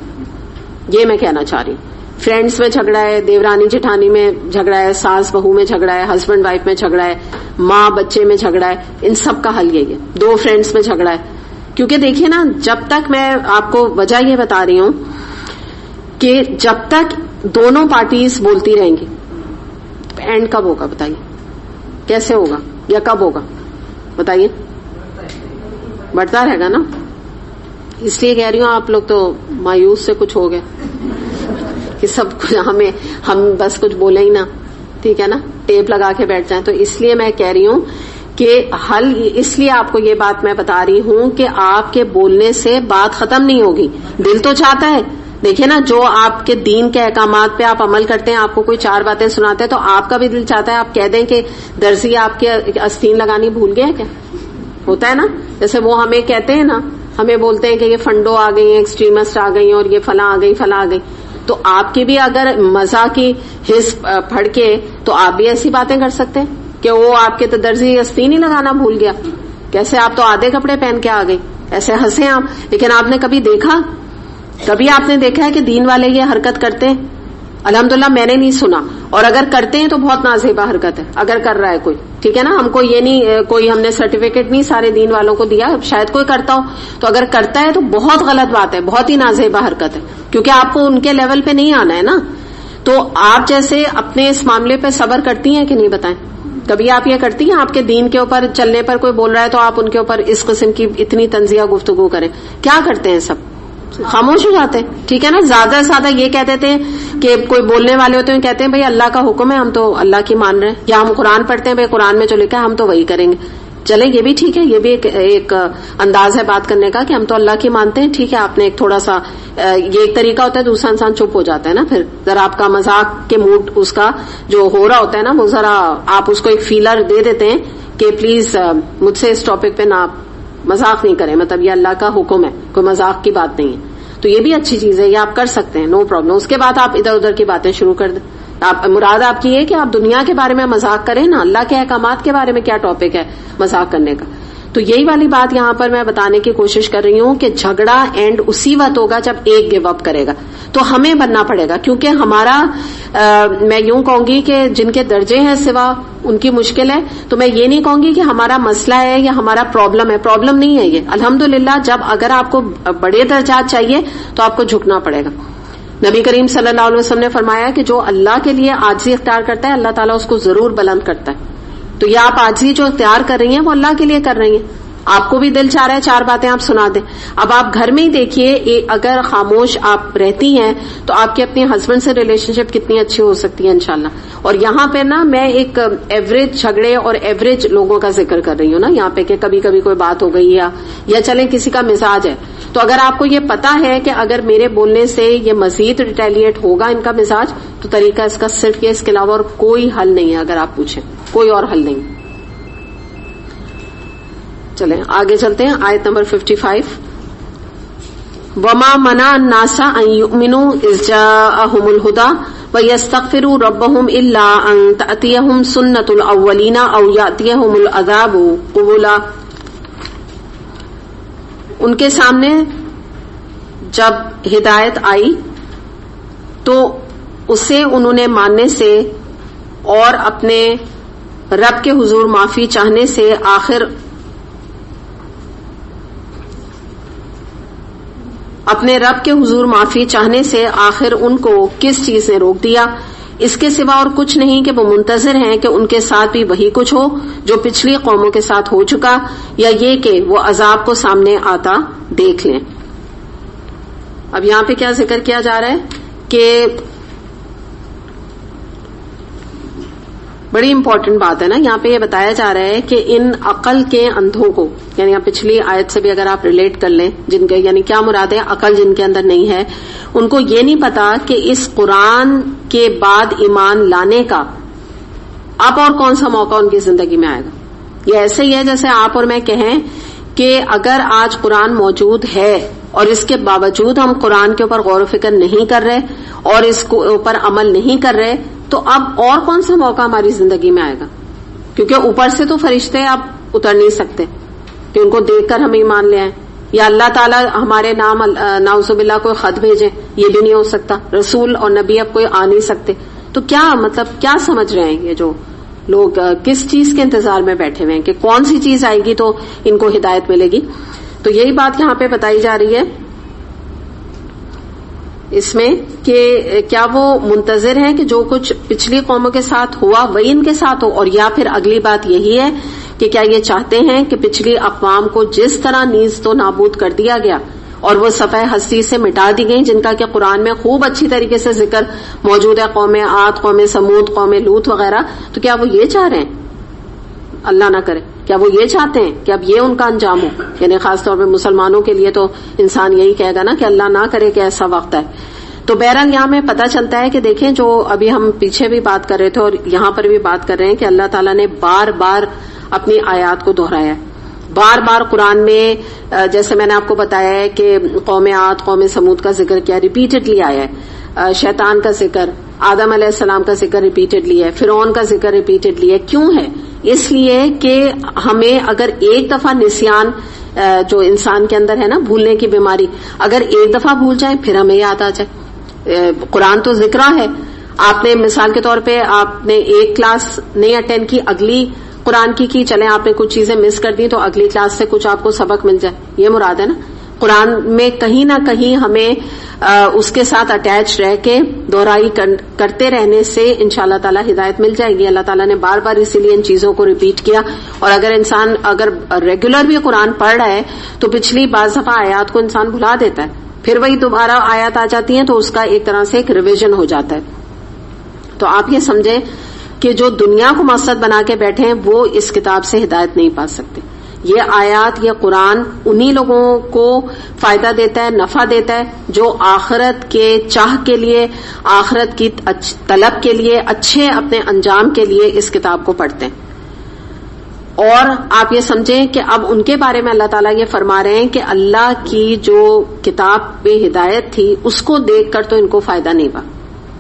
یہ میں کہنا چاہ رہی ہوں. فرینڈس میں جھگڑا ہے، دیورانی جٹھانی میں جھگڑا ہے، ساس بہو میں جھگڑا ہے، ہسبینڈ وائف میں جھگڑا ہے، ماں بچے میں جھگڑا ہے، ان سب کا حل یہی ہے. 2 فرینڈس میں جھگڑا ہے. کیونکہ دیکھیے نا، جب تک میں آپ کو وجہ یہ بتا رہی ہوں کہ جب تک دونوں پارٹیز بولتی رہیں گی، اینڈ کب ہوگا بتائیے، کیسے ہوگا یا کب ہوگا بتائیے؟ بڑھتا رہے گا نا. اس لیے کہہ رہی ہوں آپ لوگ تو مایوس سے کچھ ہو گئے کہ سب کچھ ہم بس کچھ بولیں ہی نا، ٹھیک ہے نا، ٹیپ لگا کے بیٹھ جائیں. تو اس لیے میں کہہ رہی ہوں کہ حل اس لیے آپ کو یہ بات میں بتا رہی ہوں کہ آپ کے بولنے سے بات ختم نہیں ہوگی. دل تو چاہتا ہے، دیکھیں نا، جو آپ کے دین کے احکامات پہ آپ عمل کرتے ہیں، آپ کو کوئی 4 باتیں سناتے ہیں تو آپ کا بھی دل چاہتا ہے آپ کہہ دیں کہ درزی آپ کے آستین لگانی بھول گیا کیا. ہوتا ہے نا، جیسے وہ ہمیں کہتے ہیں نا، ہمیں بولتے ہیں کہ یہ فنڈو آ گئی ہیں، ایکسٹریمسٹ آ گئی ہیں، اور یہ فلاں آ گئی فلاں آ گئی. تو آپ کی بھی اگر مزاح کی حص پھڑ کے تو آپ بھی ایسی باتیں کر سکتے ہیں کہ وہ آپ کے تو درزی آستین ہی لگانا بھول گیا. کیسے آپ تو آدھے کپڑے پہن کے آ گئی، ایسے ہنسے آپ. لیکن آپ نے کبھی دیکھا ہے کہ دین والے یہ حرکت کرتے ہیں؟ الحمدللہ میں نے نہیں سنا. اور اگر کرتے ہیں تو بہت نازیبا حرکت ہے اگر کر رہا ہے کوئی. ٹھیک ہے نا، ہم کو یہ نہیں، کوئی ہم نے سرٹیفکیٹ نہیں سارے دین والوں کو دیا، شاید کوئی کرتا ہو. تو اگر کرتا ہے تو بہت غلط بات ہے، بہت ہی نازیبا حرکت ہے، کیونکہ آپ کو ان کے لیول پہ نہیں آنا ہے نا. تو آپ جیسے اپنے اس معاملے پہ صبر کرتی ہیں کہ نہیں بتائیں؟ کبھی آپ یہ کرتی ہیں آپ کے دین کے اوپر چلنے پر کوئی بول رہا ہے تو آپ ان کے اوپر اس قسم کی اتنی تنزیہ گفتگو کریں؟ کیا کرتے ہیں؟ سب خاموش ہو جاتے ہیں. ٹھیک ہے نا، زیادہ سے زیادہ یہ کہتے تھے کہ کوئی بولنے والے ہوتے ہیں کہتے ہیں بھائی اللہ کا حکم ہے، ہم تو اللہ کی مان رہے ہیں، یا ہم قرآن پڑھتے ہیں بھائی قرآن میں جو لکھا ہے ہم تو وہی کریں گے. چلیں یہ بھی ٹھیک ہے، یہ بھی ایک انداز ہے بات کرنے کا کہ ہم تو اللہ کی مانتے ہیں. ٹھیک ہے، آپ نے ایک تھوڑا سا یہ ایک طریقہ ہوتا ہے، دوسرا انسان چپ ہو جاتا ہے نا. پھر ذرا آپ کا مذاق کے موڈ اس کا جو ہو رہا ہوتا ہے نا، وہ ذرا آپ اس کو ایک فیلر دے دیتے ہیں کہ پلیز مجھ سے اس ٹاپک پہ نہ مذاق نہیں کریں، مطلب یہ اللہ کا حکم ہے، کوئی مذاق کی بات نہیں ہے. تو یہ بھی اچھی چیز ہے، یہ آپ کر سکتے ہیں، نو پرابلم. اس کے بعد آپ ادھر ادھر کی باتیں شروع کر دیں. مراد آپ کی ہے کہ آپ دنیا کے بارے میں مذاق کریں نا، اللہ کے احکامات کے بارے میں کیا ٹاپک ہے مذاق کرنے کا. تو یہی والی بات یہاں پر میں بتانے کی کوشش کر رہی ہوں کہ جھگڑا اینڈ اسی وقت ہوگا جب ایک گیو اپ کرے گا. تو ہمیں بننا پڑے گا، کیونکہ ہمارا میں یوں کہوں گی کہ جن کے درجے ہیں سوا ان کی مشکل ہے. تو میں یہ نہیں کہوں گی کہ ہمارا مسئلہ ہے یا ہمارا پرابلم ہے، پرابلم نہیں ہے یہ. الحمدللہ جب اگر آپ کو بڑے درجات چاہیے تو آپ کو جھکنا پڑے گا. نبی کریم صلی اللہ علیہ وسلم نے فرمایا کہ جو اللہ کے لیے عاجزی اختیار کرتا ہے اللہ تعالیٰ اس کو ضرور بلند کرتا ہے. تو یہ آپ عاجزی جو اختیار کر رہی ہیں وہ اللہ کے لیے کر رہی ہیں. آپ کو بھی دل چاہ رہا ہے 4 باتیں آپ سنا دیں. اب آپ گھر میں ہی دیکھیے، اگر خاموش آپ رہتی ہیں تو آپ کے اپنے ہسبینڈ سے ریلیشن شپ کتنی اچھی ہو سکتی ہے انشاءاللہ. اور یہاں پہ نا میں ایک ایوریج جھگڑے اور ایوریج لوگوں کا ذکر کر رہی ہوں نا یہاں پہ، کہ کبھی کبھی کوئی بات ہو گئی یا چلیں کسی کا مزاج ہے. تو اگر آپ کو یہ پتا ہے کہ اگر میرے بولنے سے یہ مزید ریٹیلیٹ ہوگا ان کا مزاج، تو طریقہ اس کا صرف یہ، اس کے علاوہ اور کوئی حل نہیں ہے. اگر آپ پوچھیں کوئی اور حل نہیں. چلیں آگے چلتے ہیں. آیت نمبر 55. وما منع الناس ان يؤمنوا اذ جاءهم الهدى ويستغفروا ربهم الا ان تأتيهم سنة الاولين او يأتيهم العذاب قبلا. ان کے سامنے جب ہدایت آئی تو اسے انہوں نے ماننے سے اور اپنے رب کے حضور معافی چاہنے سے اپنے رب کے حضور معافی چاہنے سے آخر ان کو کس چیز نے روک دیا؟ اس کے سوا اور کچھ نہیں کہ وہ منتظر ہیں کہ ان کے ساتھ بھی وہی کچھ ہو جو پچھلی قوموں کے ساتھ ہو چکا، یا یہ کہ وہ عذاب کو سامنے آتا دیکھ لیں. اب یہاں پہ کیا ذکر کیا جا رہا ہے کہ بڑی امپورٹنٹ بات ہے نا، یہاں پہ یہ بتایا جا رہا ہے کہ ان عقل کے اندھوں کو، یعنی پچھلی آیت سے بھی اگر آپ ریلیٹ کر لیں، جن کے یعنی کیا مراد ہے، عقل جن کے اندر نہیں ہے، ان کو یہ نہیں پتا کہ اس قرآن کے بعد ایمان لانے کا اب اور کون سا موقع ان کی زندگی میں آئے گا. یہ ایسے ہی ہے جیسے آپ اور میں کہیں کہ اگر آج قرآن موجود ہے اور اس کے باوجود ہم قرآن کے اوپر غور و فکر نہیں کر رہے اور اس کے اوپر عمل نہیں کر رہے، تو اب اور کون سا موقع ہماری زندگی میں آئے گا؟ کیونکہ اوپر سے تو فرشتے اب اتر نہیں سکتے کہ ان کو دیکھ کر ہم ایمان لے آئیں، یا اللہ تعالیٰ ہمارے نام نعوذ باللہ کوئی خط بھیجے، یہ بھی نہیں ہو سکتا. رسول اور نبی اب کوئی آ نہیں سکتے. تو کیا مطلب کیا سمجھ رہے ہیں یہ جو لوگ کس چیز کے انتظار میں بیٹھے ہوئے ہیں کہ کون سی چیز آئے گی تو ان کو ہدایت ملے گی؟ تو یہی بات یہاں پہ بتائی جا رہی ہے اس میں کہ کیا وہ منتظر ہیں کہ جو کچھ پچھلی قوموں کے ساتھ ہوا وہی ان کے ساتھ ہو، اور یا پھر اگلی بات یہی ہے کہ کیا یہ چاہتے ہیں کہ پچھلی اقوام کو جس طرح نیز تو نابود کر دیا گیا اور وہ صفحہ ہستی سے مٹا دی گئی، جن کا کہ قرآن میں خوب اچھی طریقے سے ذکر موجود ہے، قوم عاد، قوم سمود، قوم لوط وغیرہ، تو کیا وہ یہ چاہ رہے ہیں؟ اللہ نہ کرے. کیا وہ یہ چاہتے ہیں کہ اب یہ ان کا انجام ہو؟ یعنی خاص طور پہ مسلمانوں کے لیے تو انسان یہی کہے گا نا کہ اللہ نہ کرے کہ ایسا وقت ہے. تو بہرحال یہاں میں پتہ چلتا ہے کہ دیکھیں جو ابھی ہم پیچھے بھی بات کر رہے تھے اور یہاں پر بھی بات کر رہے ہیں کہ اللہ تعالیٰ نے بار بار اپنی آیات کو دہرایا ہے. بار بار قرآن میں جیسے میں نے آپ کو بتایا ہے کہ قوم عاد قوم سمود کا ذکر کیا ریپیٹڈلی آیا ہے, شیطان کا ذکر, آدم علیہ السلام کا ذکر ریپیٹڈلی ہے, فرعون کا ذکر ریپیٹڈلی ہے. کیوں ہے؟ اس لیے کہ ہمیں اگر ایک دفعہ نسیان جو انسان کے اندر ہے نا بھولنے کی بیماری, اگر ایک دفعہ بھول جائیں پھر ہمیں یاد آ جائے. قرآن تو ذکرہ ہے. آپ نے مثال کے طور پہ آپ نے ایک کلاس نہیں اٹینڈ کی, اگلی قرآن کی چلیں آپ نے کچھ چیزیں مس کر دی تو اگلی کلاس سے کچھ آپ کو سبق مل جائے, یہ مراد ہے نا. قرآن میں کہیں نہ کہیں ہمیں اس کے ساتھ اٹیچ رہ کے دہرائی کرتے رہنے سے انشاءاللہ تعالی ہدایت مل جائے گی. اللہ تعالیٰ نے بار بار اسی لیے ان چیزوں کو ریپیٹ کیا. اور اگر انسان اگر ریگولر بھی قرآن پڑھ رہا ہے تو پچھلی بعض دفعہ آیات کو انسان بھلا دیتا ہے, پھر وہی دوبارہ آیات آ جاتی ہیں تو اس کا ایک طرح سے ایک ریویژن ہو جاتا ہے. تو آپ یہ سمجھیں کہ جو دنیا کو مقصد بنا کے بیٹھے ہیں وہ اس کتاب سے ہدایت نہیں پا سکتے. یہ آیات یہ قرآن انہی لوگوں کو فائدہ دیتا ہے, نفع دیتا ہے جو آخرت کے چاہ کے لیے, آخرت کی طلب کے لیے, اچھے اپنے انجام کے لیے اس کتاب کو پڑھتے ہیں. اور آپ یہ سمجھیں کہ اب ان کے بارے میں اللہ تعالیٰ یہ فرما رہے ہیں کہ اللہ کی جو کتاب پہ ہدایت تھی اس کو دیکھ کر تو ان کو فائدہ نہیں ہوا,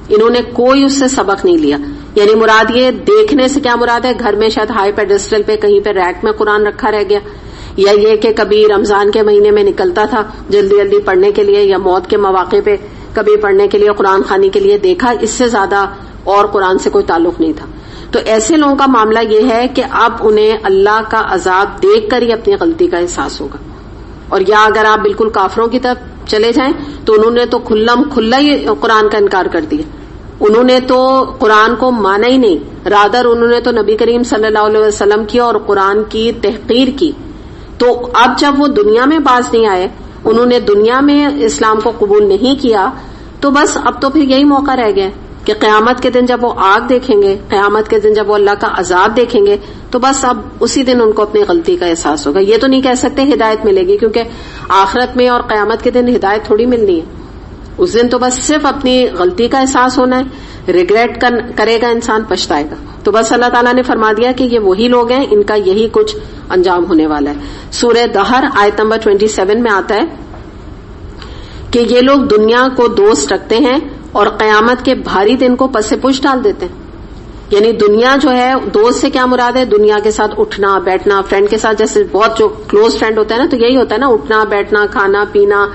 انہوں نے کوئی اس سے سبق نہیں لیا. یعنی مراد یہ دیکھنے سے کیا مراد ہے؟ گھر میں شاید ہائی پیڈسٹل پہ کہیں پہ ریک میں قرآن رکھا رہ گیا, یا یہ کہ کبھی رمضان کے مہینے میں نکلتا تھا جلدی جلدی پڑھنے کے لیے, یا موت کے مواقع پہ کبھی پڑھنے کے لیے قرآن خوانی کے لیے دیکھا, اس سے زیادہ اور قرآن سے کوئی تعلق نہیں تھا. تو ایسے لوگوں کا معاملہ یہ ہے کہ اب انہیں اللہ کا عذاب دیکھ کر ہی اپنی غلطی کا احساس ہوگا. اور یا اگر آپ بالکل کافروں کی طرف چلے جائیں تو انہوں نے تو کھلا ہی قرآن کا انکار کر دیا, انہوں نے تو قرآن کو مانا ہی نہیں, رادر انہوں نے تو نبی کریم صلی اللہ علیہ وسلم کی اور قرآن کی تحقیر کی. تو اب جب وہ دنیا میں باز نہیں آئے, انہوں نے دنیا میں اسلام کو قبول نہیں کیا, تو بس اب تو پھر یہی موقع رہ گیا کہ قیامت کے دن جب وہ آگ دیکھیں گے, قیامت کے دن جب وہ اللہ کا عذاب دیکھیں گے, تو بس اب اسی دن ان کو اپنی غلطی کا احساس ہوگا. یہ تو نہیں کہہ سکتے ہدایت ملے گی, کیونکہ آخرت میں اور قیامت کے دن ہدایت تھوڑی ملنی ہے. اس دن تو بس صرف اپنی غلطی کا احساس ہونا ہے, ریگریٹ کرے گا انسان, پچھتائے گا. تو بس اللہ تعالیٰ نے فرما دیا کہ یہ وہی لوگ ہیں, ان کا یہی کچھ انجام ہونے والا ہے. سورہ دہر آیت نمبر 27 میں آتا ہے کہ یہ لوگ دنیا کو دوست رکھتے ہیں اور قیامت کے بھاری دن کو پس پش ڈال دیتے ہیں. یعنی دنیا جو ہے, دوست سے کیا مراد ہے؟ دنیا کے ساتھ اٹھنا بیٹھنا, فرینڈ کے ساتھ جیسے بہت جو کلوز فرینڈ ہوتا ہے نا, تو یہی ہوتا ہے نا, اٹھنا بیٹھنا, کھانا پینا,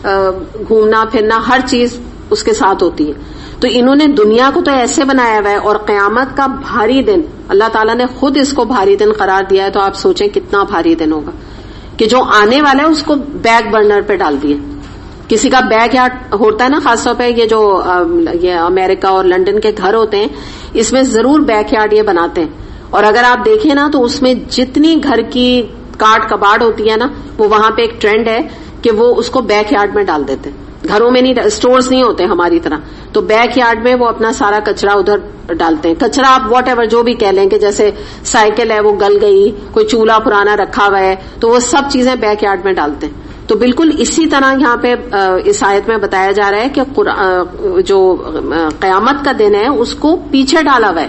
گھومنا پھرنا, ہر چیز اس کے ساتھ ہوتی ہے. تو انہوں نے دنیا کو تو ایسے بنایا ہوا ہے, اور قیامت کا بھاری دن اللہ تعالیٰ نے خود اس کو بھاری دن قرار دیا ہے. تو آپ سوچیں کتنا بھاری دن ہوگا کہ جو آنے والا ہے اس کو بیک برنر پہ ڈال دیا. کسی کا بیک یارڈ ہوتا ہے نا, خاص طور پہ یہ جو یہ امریکہ اور لنڈن کے گھر ہوتے ہیں, اس میں ضرور بیک یارڈ یہ بناتے ہیں. اور اگر آپ دیکھیں نا تو اس میں جتنی گھر کی کاٹ کباڑ ہوتی ہے نا, وہ وہاں پہ ایک ٹرینڈ ہے کہ وہ اس کو بیک یارڈ میں ڈال دیتے ہیں. گھروں میں نہیں, اسٹورز نہیں ہوتے ہماری طرح, تو بیک یارڈ میں وہ اپنا سارا کچرا ادھر ڈالتے ہیں. کچرا آپ واٹ ایور جو بھی کہہ لیں, کہ جیسے سائیکل ہے وہ گل گئی, کوئی چولہا پرانا رکھا ہوا ہے, تو وہ سب چیزیں بیک یارڈ میں ڈالتے ہیں. تو بالکل اسی طرح یہاں پہ اس آیت میں بتایا جا رہا ہے کہ جو قیامت کا دن ہے اس کو پیچھے ڈالا ہوا ہے.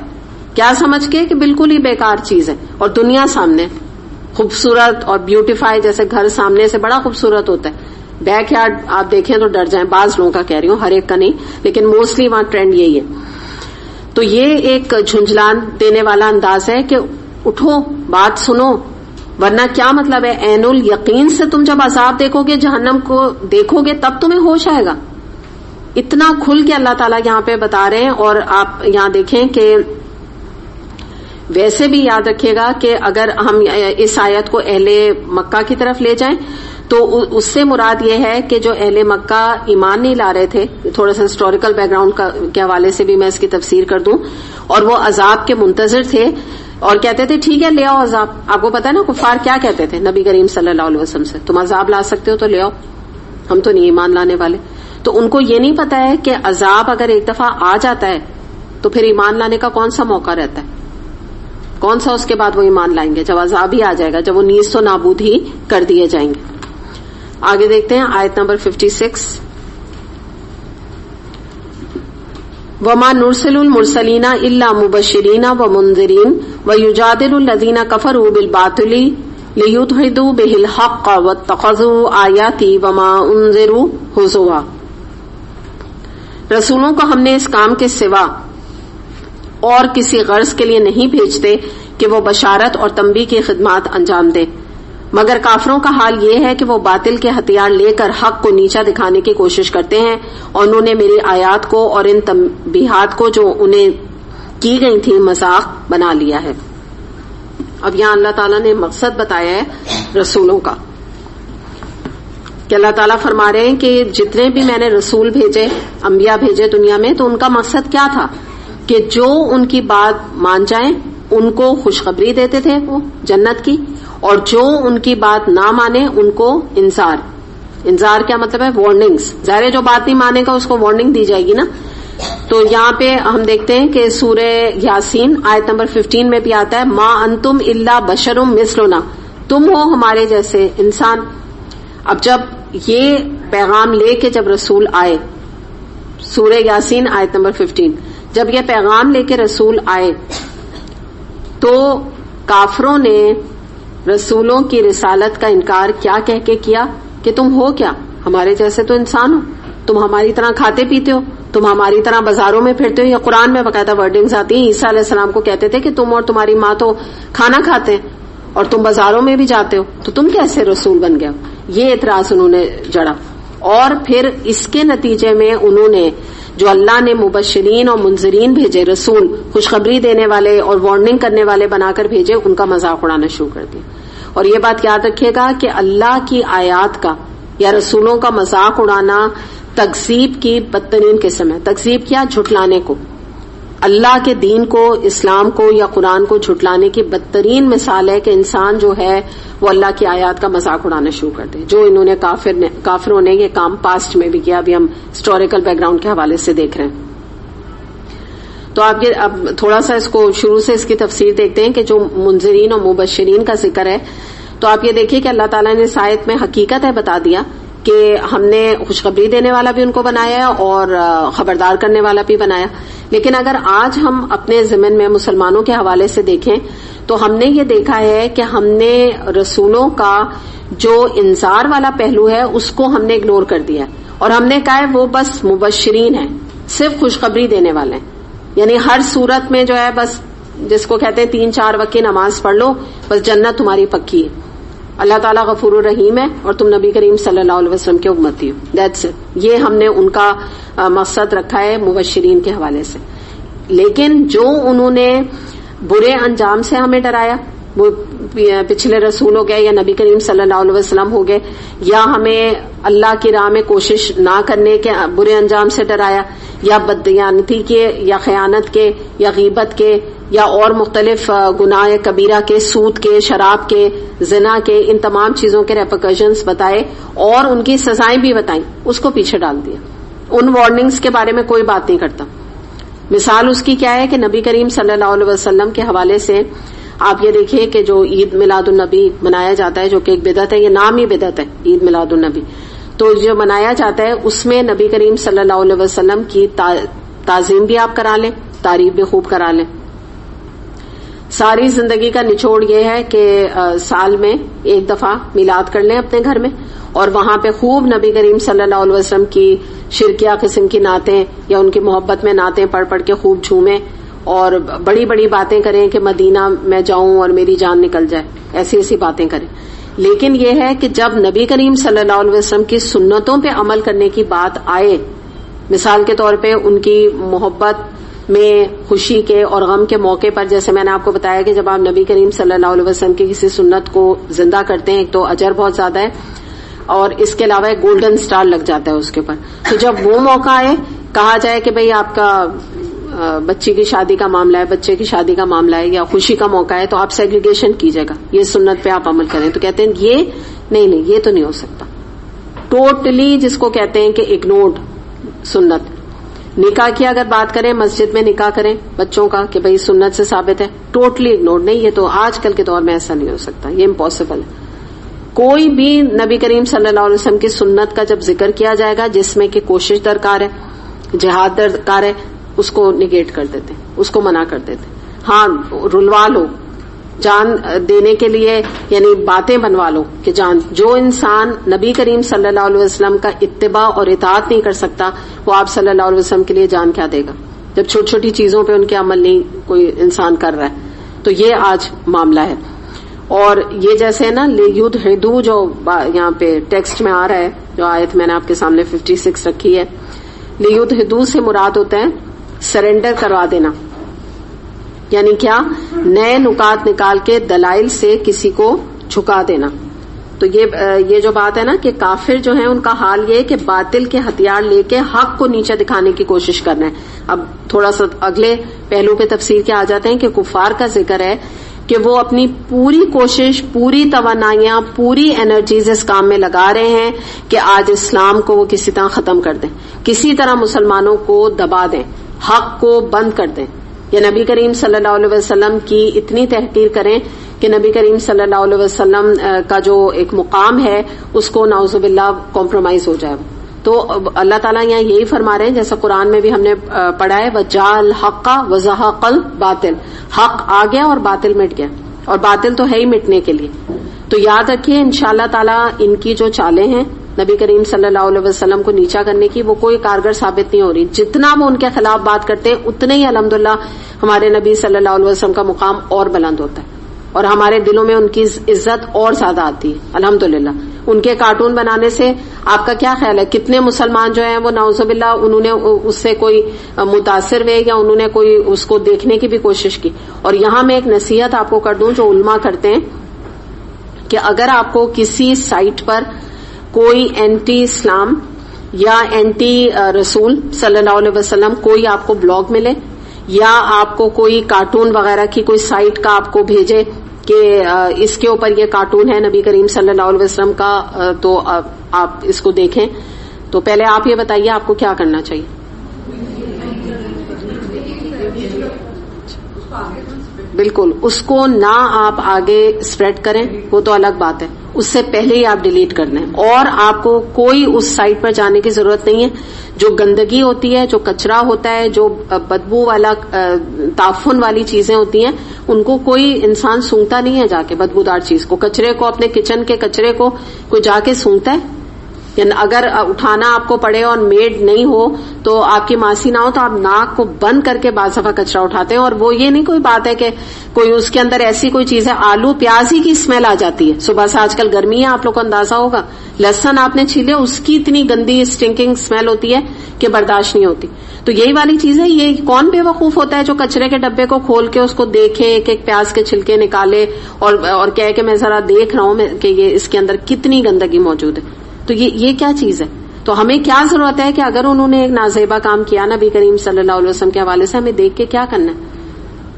کیا سمجھ کے کہ بالکل ہی بیکار چیز ہے, اور دنیا سامنے خوبصورت اور بیوٹیفائی, جیسے گھر سامنے سے بڑا خوبصورت ہوتا ہے, بیک یارڈ آپ دیکھیں تو ڈر جائیں. بعض لوگوں کا کہہ رہی ہوں, ہر ایک کا نہیں, لیکن موسٹلی وہاں ٹرینڈ یہی ہے. تو یہ ایک جھنجھلان دینے والا انداز ہے کہ اٹھو, بات سنو, ورنہ کیا مطلب ہے؟ عین الیقین سے تم جب عذاب دیکھو گے, جہنم کو دیکھو گے, تب تمہیں ہوش آئے گا. اتنا کھل کے اللہ تعالیٰ یہاں پہ بتا رہے ہیں. اور آپ یہاں دیکھیں کہ ویسے بھی یاد رکھیے گا کہ اگر ہم اس آیت کو اہل مکہ کی طرف لے جائیں تو اس سے مراد یہ ہے کہ جو اہل مکہ ایمان نہیں لا رہے تھے, تھوڑا سا ہسٹوریکل بیک گراؤنڈ کے حوالے سے بھی میں اس کی تفسیر کر دوں, اور وہ عذاب کے منتظر تھے اور کہتے تھے ٹھیک ہے لے آؤ عذاب. آپ کو پتا ہے نا کفار کیا کہتے تھے نبی کریم صلی اللہ علیہ وسلم سے, تم عذاب لا سکتے ہو تو لے آؤ, ہم تو نہیں ایمان لانے والے. تو ان کو یہ نہیں پتا ہے کہ عذاب اگر ایک دفعہ آ جاتا ہے تو پھر ایمان لانے کا کون سا موقع رہتا ہے. کون سا اس کے بعد وہ ایمان لائیں گے؟ جب عذاب ہی آ جائے گا، جب وہ نیست و نابود ہی کر دیے جائیں گے. آگے دیکھتے ہیں آیت نمبر 56. وَمَا نُرْسِلُ الْمُرْسَلِينَ إِلَّا مُبَشِّرِينَ وَمُنذِرِينَ وَيُجَادِلُ الَّذِينَ كَفَرُوا بِالْبَاطِلِ لِيُدْحِضُوا بِهِ الْحَقَّ وَاتَّخَذُوا آيَاتِي وَمَا أُنذِرُوا هُزُوًا. رسولوں کو ہم نے اس کام کے سوا اور کسی غرض کے لیے نہیں بھیجتے کہ وہ بشارت اور تنبیہ کی خدمات انجام دے، مگر کافروں کا حال یہ ہے کہ وہ باطل کے ہتھیار لے کر حق کو نیچا دکھانے کی کوشش کرتے ہیں، اور انہوں نے میری آیات کو اور ان تنبیہات کو جو انہیں کی گئی تھی مذاق بنا لیا ہے. اب یہاں اللہ تعالیٰ نے مقصد بتایا ہے رسولوں کا، کہ اللہ تعالیٰ فرما رہے ہیں کہ جتنے بھی میں نے رسول بھیجے، انبیاء بھیجے دنیا میں، تو ان کا مقصد کیا تھا کہ جو ان کی بات مان جائیں ان کو خوشخبری دیتے تھے وہ جنت کی، اور جو ان کی بات نہ مانے ان کو انذار کیا مطلب ہے؟ وارننگز. ظاہر جو بات نہیں مانے گا اس کو وارننگ دی جائے گی نا. تو یہاں پہ ہم دیکھتے ہیں کہ سورہ یاسین آیت نمبر 15 میں بھی آتا ہے ما انتم الا بشر مثلنا، تم ہو ہمارے جیسے انسان. اب جب یہ پیغام لے کے جب رسول آئے، سورہ یاسین آیت نمبر 15، جب یہ پیغام لے کے رسول آئے تو کافروں نے رسولوں کی رسالت کا انکار کیا کہہ کے کیا کہ تم ہو کیا؟ ہمارے جیسے تو انسان ہو، تم ہماری طرح کھاتے پیتے ہو، تم ہماری طرح بازاروں میں پھرتے ہو. یا قرآن میں باقاعدہ ورڈنگز آتی ہیں، عیسیٰ علیہ السلام کو کہتے تھے کہ تم اور تمہاری ماں تو کھانا کھاتے ہیں اور تم بازاروں میں بھی جاتے ہو، تو تم کیسے رسول بن گئے ہو؟ یہ اعتراض انہوں نے جڑا. اور پھر اس کے نتیجے میں انہوں نے جو اللہ نے مبشرین اور منذرین بھیجے، رسول خوشخبری دینے والے اور وارننگ کرنے والے بنا کر بھیجے، ان کا مذاق اڑانا شروع کر دیا. اور یہ بات یاد رکھیے گا کہ اللہ کی آیات کا یا رسولوں کا مذاق اڑانا تکذیب کی بدترین قسم ہے. تکذیب کیا؟ جھٹلانے کو، اللہ کے دین کو، اسلام کو یا قرآن کو جھٹلانے کی بدترین مثال ہے کہ انسان جو ہے وہ اللہ کی آیات کا مذاق اڑانا شروع کر دے، جو انہوں نے کافروں نے یہ کام پاسٹ میں بھی کیا. ابھی ہم ہسٹوریکل بیک گراؤنڈ کے حوالے سے دیکھ رہے ہیں. تو آپ یہ اب تھوڑا سا اس کو شروع سے اس کی تفسیر دیکھتے ہیں کہ جو منذرین اور مبشرین کا ذکر ہے، تو آپ یہ دیکھیے کہ اللہ تعالیٰ نے اس آیت میں حقیقت ہے بتا دیا کہ ہم نے خوشخبری دینے والا بھی ان کو بنایا اور خبردار کرنے والا بھی بنایا. لیکن اگر آج ہم اپنے ضمن میں مسلمانوں کے حوالے سے دیکھیں تو ہم نے یہ دیکھا ہے کہ ہم نے رسولوں کا جو انذار والا پہلو ہے اس کو ہم نے اگنور کر دیا، اور ہم نے کہا ہے وہ بس مبشرین ہیں، صرف خوشخبری دینے والے ہیں. یعنی ہر صورت میں جو ہے بس جس کو کہتے ہیں 3-4 وقت کی نماز پڑھ لو بس جنت تمہاری پکی ہے، اللہ تعالیٰ غفور الرحیم ہے اور تم نبی کریم صلی اللہ علیہ وسلم کے امتی ہو. That's it. یہ ہم نے ان کا مقصد رکھا ہے مبشرین کے حوالے سے. لیکن جو انہوں نے برے انجام سے ہمیں ڈرایا، وہ پچھلے رسول ہو گئے یا نبی کریم صلی اللہ علیہ وسلم ہو گئے، یا ہمیں اللہ کی راہ میں کوشش نہ کرنے کے برے انجام سے ڈرایا، یا بددیانتی کے یا خیانت کے یا غیبت کے یا اور مختلف گناہ کبیرہ کے، سود کے، شراب کے، زنا کے، ان تمام چیزوں کے ریپرکشنز بتائے اور ان کی سزائیں بھی بتائیں، اس کو پیچھے ڈال دیا. ان وارننگز کے بارے میں کوئی بات نہیں کرتا. مثال اس کی کیا ہے کہ نبی کریم صلی اللہ علیہ وسلم کے حوالے سے آپ یہ دیکھیے کہ جو عید میلاد النبی منایا جاتا ہے، جو کہ ایک بدعت ہے، یہ نام ہی بدعت ہے عید میلاد النبی، تو جو منایا جاتا ہے اس میں نبی کریم صلی اللہ علیہ وسلم کی تعظیم بھی آپ کرا لیں، تعریف بھی خوب کرا لیں. ساری زندگی کا نچوڑ یہ ہے کہ سال میں ایک دفعہ میلاد کر لیں اپنے گھر میں، اور وہاں پہ خوب نبی کریم صلی اللہ علیہ وسلم کی شرکیہ قسم کی نعتیں یا ان کی محبت میں نعتیں پڑھ پڑھ کے خوب جھومیں اور بڑی بڑی باتیں کریں کہ مدینہ میں جاؤں اور میری جان نکل جائے، ایسی ایسی باتیں کریں. لیکن یہ ہے کہ جب نبی کریم صلی اللہ علیہ وسلم کی سنتوں پہ عمل کرنے کی بات آئے، مثال کے طور پہ ان کی محبت میں خوشی کے اور غم کے موقع پر، جیسے میں نے آپ کو بتایا کہ جب آپ نبی کریم صلی اللہ علیہ وسلم کی کسی سنت کو زندہ کرتے ہیں، ایک تو اجر بہت زیادہ ہے اور اس کے علاوہ ایک گولڈن سٹار لگ جاتا ہے اس کے اوپر. تو جب وہ موقع آئے، کہا جائے کہ بھئی آپ کا بچی کی شادی کا معاملہ ہے، بچے کی شادی کا معاملہ ہے یا خوشی کا موقع ہے، تو آپ سیگریگیشن کیجیے گا، یہ سنت پہ آپ عمل کریں. تو کہتے ہیں یہ نہیں، یہ تو نہیں ہو سکتا. ٹوٹلی جس کو کہتے ہیں کہ اگنورڈ سنت. نکاح کی اگر بات کریں، مسجد میں نکاح کریں بچوں کا کہ بھئی سنت سے ثابت ہے، ٹوٹلی اگنور نہیں. یہ تو آج کل کے دور میں ایسا نہیں ہو سکتا، یہ امپاسبل ہے. کوئی بھی نبی کریم صلی اللہ علیہ وسلم کی سنت کا جب ذکر کیا جائے گا جس میں کہ کوشش درکار ہے، جہاد درکار ہے، اس کو نگیٹ کر دیتے، اس کو منع کر دیتے. ہاں رلوا لو، جان دینے کے لیے یعنی باتیں بنوا لو کہ جان. جو انسان نبی کریم صلی اللہ علیہ وسلم کا اتباع اور اطاعت نہیں کر سکتا وہ آپ صلی اللہ علیہ وسلم کے لیے جان کیا دے گا جب چھوٹی چھوٹی چیزوں پہ ان کے عمل نہیں کوئی انسان کر رہا ہے. تو یہ آج معاملہ ہے. اور یہ جیسے نا لیدھدو جو یہاں پہ ٹیکسٹ میں آ رہا ہے، جو آیت میں نے آپ کے سامنے 56 رکھی ہے، لیدھدو سے مراد ہوتا ہے سرنڈر کروا دینا. یعنی کیا؟ نئے نکات نکال کے دلائل سے کسی کو جھکا دینا. تو یہ جو بات ہے نا کہ کافر جو ہیں ان کا حال یہ ہے کہ باطل کے ہتھیار لے کے حق کو نیچے دکھانے کی کوشش کرنا ہے. اب تھوڑا سا اگلے پہلو پہ تفسیر کے آ جاتے ہیں کہ کفار کا ذکر ہے کہ وہ اپنی پوری کوشش، پوری توانائیاں، پوری انرجیز اس کام میں لگا رہے ہیں کہ آج اسلام کو وہ کسی طرح ختم کر دیں، کسی طرح مسلمانوں کو دبا دیں، حق کو بند کر دیں. یا نبی کریم صلی اللہ علیہ وسلم کی اتنی تحقیر کریں کہ نبی کریم صلی اللہ علیہ وسلم کا جو ایک مقام ہے اس کو نعوذ باللہ کمپرومائز ہو جائے. تو اللہ تعالیٰ یہاں یہی فرما رہے ہیں جیسا قرآن میں بھی ہم نے پڑھا ہے، وَجَعَ الْحَقَّ وَزَهَقَ الْبَاطِلَ، حق آ گیا اور باطل مٹ گیا، اور باطل تو ہے ہی مٹنے کے لیے. تو یاد رکھیے انشاءاللہ تعالیٰ ان کی جو چالیں ہیں نبی کریم صلی اللہ علیہ وسلم کو نیچا کرنے کی وہ کوئی کارگر ثابت نہیں ہو رہی. جتنا وہ ان کے خلاف بات کرتے ہیں اتنے ہی الحمدللہ ہمارے نبی صلی اللہ علیہ وسلم کا مقام اور بلند ہوتا ہے اور ہمارے دلوں میں ان کی عزت اور زیادہ آتی ہے الحمدللہ. ان کے کارٹون بنانے سے آپ کا کیا خیال ہے کتنے مسلمان جو ہیں وہ نعوذ باللہ انہوں نے اس سے کوئی متاثر ہوئے یا انہوں نے کوئی اس کو دیکھنے کی بھی کوشش کی. اور یہاں میں ایک نصیحت آپ کو کر دوں جو علماء کرتے ہیں کہ اگر آپ کو کسی سائٹ پر کوئی اینٹی اسلام یا اینٹی رسول صلی اللہ علیہ وسلم کوئی آپ کو بلاگ ملے یا آپ کو کوئی کارٹون وغیرہ کی کوئی سائٹ کا آپ کو بھیجے کہ اس کے اوپر یہ کارٹون ہے نبی کریم صلی اللہ علیہ وسلم کا، تو آپ اس کو دیکھیں، تو پہلے آپ یہ بتائیے آپ کو کیا کرنا چاہیے؟ بالکل اس کو نہ آپ آگے اسپریڈ کریں، وہ تو الگ بات ہے، اس سے پہلے ہی آپ ڈیلیٹ کر دیں. اور آپ کو کوئی اس سائٹ پر جانے کی ضرورت نہیں ہے. جو گندگی ہوتی ہے، جو کچرا ہوتا ہے، جو بدبو والا تعفن والی چیزیں ہوتی ہیں ان کو کوئی انسان سونگتا نہیں ہے جا کے. بدبودار چیز کو، کچرے کو، اپنے کچن کے کچرے کو کوئی جا کے سونگتا ہے؟ یعنی اگر اٹھانا آپ کو پڑے اور میڈ نہیں ہو تو آپ کی ماسی نہ ہو تو آپ ناک کو بند کر کے بعض دفعہ کچرا اٹھاتے ہیں. اور وہ یہ نہیں کوئی بات ہے کہ کوئی اس کے اندر ایسی کوئی چیز ہے، آلو پیاز ہی کی اسمیل آ جاتی ہے صبح سے. آج کل گرمی ہے، آپ لوگ کو اندازہ ہوگا، لہسن آپ نے چھیلے اس کی اتنی گندی اسٹنکنگ اسمیل ہوتی ہے کہ برداشت نہیں ہوتی. تو یہی والی چیز ہے. یہ کون بے وقوف ہوتا ہے جو کچرے کے ڈبے کو کھول کے اس کو دیکھے، ایک ایک پیاز کے چھلکے نکالے اور کہے کہ میں ذرا دیکھ رہا ہوں کہ یہ اس کے اندر کتنی گندگی موجود ہے. تو یہ کیا چیز ہے؟ تو ہمیں کیا ضرورت ہے کہ اگر انہوں نے ایک نازیبا کام کیا نبی کریم صلی اللہ علیہ وسلم کے حوالے سے، ہمیں دیکھ کے کیا کرنا ہے؟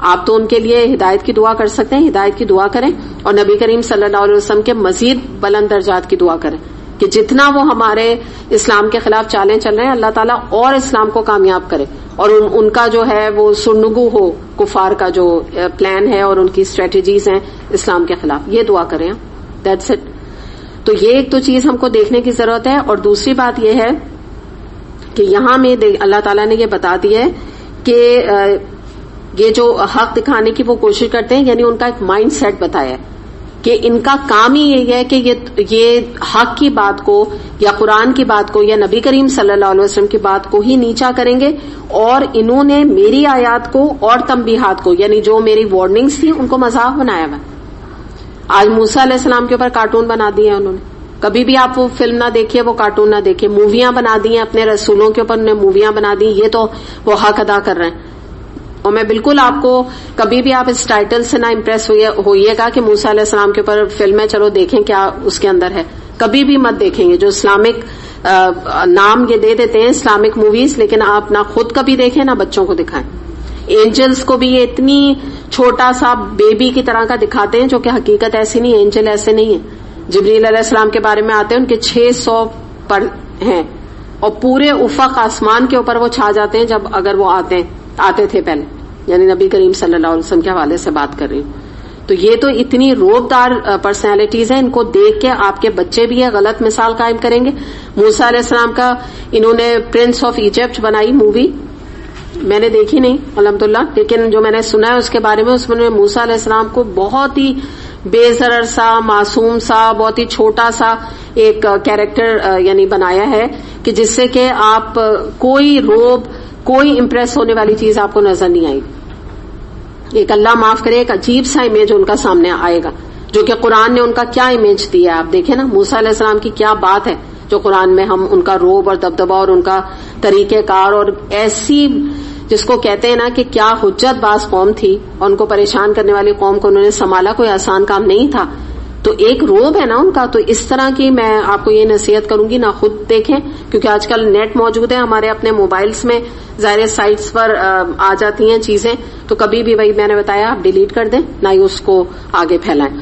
آپ تو ان کے لیے ہدایت کی دعا کر سکتے ہیں، ہدایت کی دعا کریں اور نبی کریم صلی اللہ علیہ وسلم کے مزید بلند درجات کی دعا کریں کہ جتنا وہ ہمارے اسلام کے خلاف چالیں چل رہے ہیں اللہ تعالیٰ اور اسلام کو کامیاب کرے اور ان کا جو ہے وہ سرنگو ہو کفار کا جو پلان ہے اور ان کی اسٹریٹجیز ہیں اسلام کے خلاف. یہ دعا کریں. That's it. تو یہ ایک تو چیز ہم کو دیکھنے کی ضرورت ہے. اور دوسری بات یہ ہے کہ یہاں میں اللہ تعالیٰ نے یہ بتا دیا ہے کہ یہ جو حق دکھانے کی وہ کوشش کرتے ہیں، یعنی ان کا ایک مائنڈ سیٹ بتایا ہے کہ ان کا کام ہی یہی ہے کہ یہ حق کی بات کو یا قرآن کی بات کو یا نبی کریم صلی اللہ علیہ وسلم کی بات کو ہی نیچا کریں گے. اور انہوں نے میری آیات کو اور تنبیہات کو، یعنی جو میری وارننگز تھی ان کو مذاق بنایا ہوا. آج موسیٰ علیہ السلام کے اوپر کارٹون بنا دیے ہیں انہوں نے. کبھی بھی آپ وہ فلم نہ دیکھیے، وہ کارٹون نہ دیکھیے. موویاں بنا دی ہیں اپنے رسولوں کے اوپر، انہوں نے موویاں بنا دی. یہ تو وہ حق ادا کر رہے ہیں. اور میں بالکل آپ کو کبھی بھی آپ اس ٹائٹل سے نہ امپریس ہوئیے گا کہ موسیٰ علیہ السلام کے اوپر فلم ہے، چلو دیکھیں کیا اس کے اندر ہے. کبھی بھی مت دیکھیں گے. جو اسلامک نام یہ دے دیتے ہیں اسلامک موویز، لیکن آپ نہ خود کبھی دیکھیں نہ بچوں کو دکھائیں. اینجلز کو بھی یہ اتنی چھوٹا سا بیبی کی طرح کا دکھاتے ہیں جو کہ حقیقت ایسی نہیں ہے. اینجل ایسے نہیں ہے. جبریل علیہ السلام کے بارے میں آتے ہیں ان کے 600 پر ہیں اور پورے افق آسمان کے اوپر وہ چھا جاتے ہیں جب اگر وہ آتے تھے پہلے، یعنی نبی کریم صلی اللہ علیہ وسلم کے حوالے سے بات کر رہی ہوں. تو یہ تو اتنی روب دار پرسنالٹیز ہیں، ان کو دیکھ کے آپ کے بچے بھی یہ غلط مثال قائم کریں گے. موسیٰ علیہ السلام کا انہوں نے پرنس آف ایجپٹ بنائی مووی، میں نے دیکھی نہیں الحمدللہ، لیکن جو میں نے سنا ہے اس کے بارے میں، اس میں موسیٰ علیہ السلام کو بہت ہی بے ضرر سا، معصوم سا، بہت ہی چھوٹا سا ایک کیریکٹر یعنی بنایا ہے کہ جس سے کہ آپ کوئی روب، کوئی امپریس ہونے والی چیز آپ کو نظر نہیں آئی. ایک اللہ معاف کرے ایک عجیب سا امیج ان کا سامنے آئے گا، جو کہ قرآن نے ان کا کیا امیج دیا ہے آپ دیکھیں نا. موسیٰ علیہ السلام کی کیا بات ہے جو قرآن میں ہم ان کا روب اور دبدبہ اور ان کا طریقہ کار، اور ایسی جس کو کہتے ہیں نا کہ کیا حجت باز قوم تھی اور ان کو پریشان کرنے والی قوم کو انہوں نے سنبھالا، کوئی آسان کام نہیں تھا. تو ایک روب ہے نا ان کا. تو اس طرح کی میں آپ کو یہ نصیحت کروں گی، نہ خود دیکھیں، کیونکہ آج کل نیٹ موجود ہے ہمارے اپنے موبائلز میں، ظاہر سائٹس پر آ جاتی ہیں چیزیں، تو کبھی بھی وہی میں نے بتایا آپ ڈیلیٹ کر دیں، نہ ہی اس کو آگے پھیلائیں.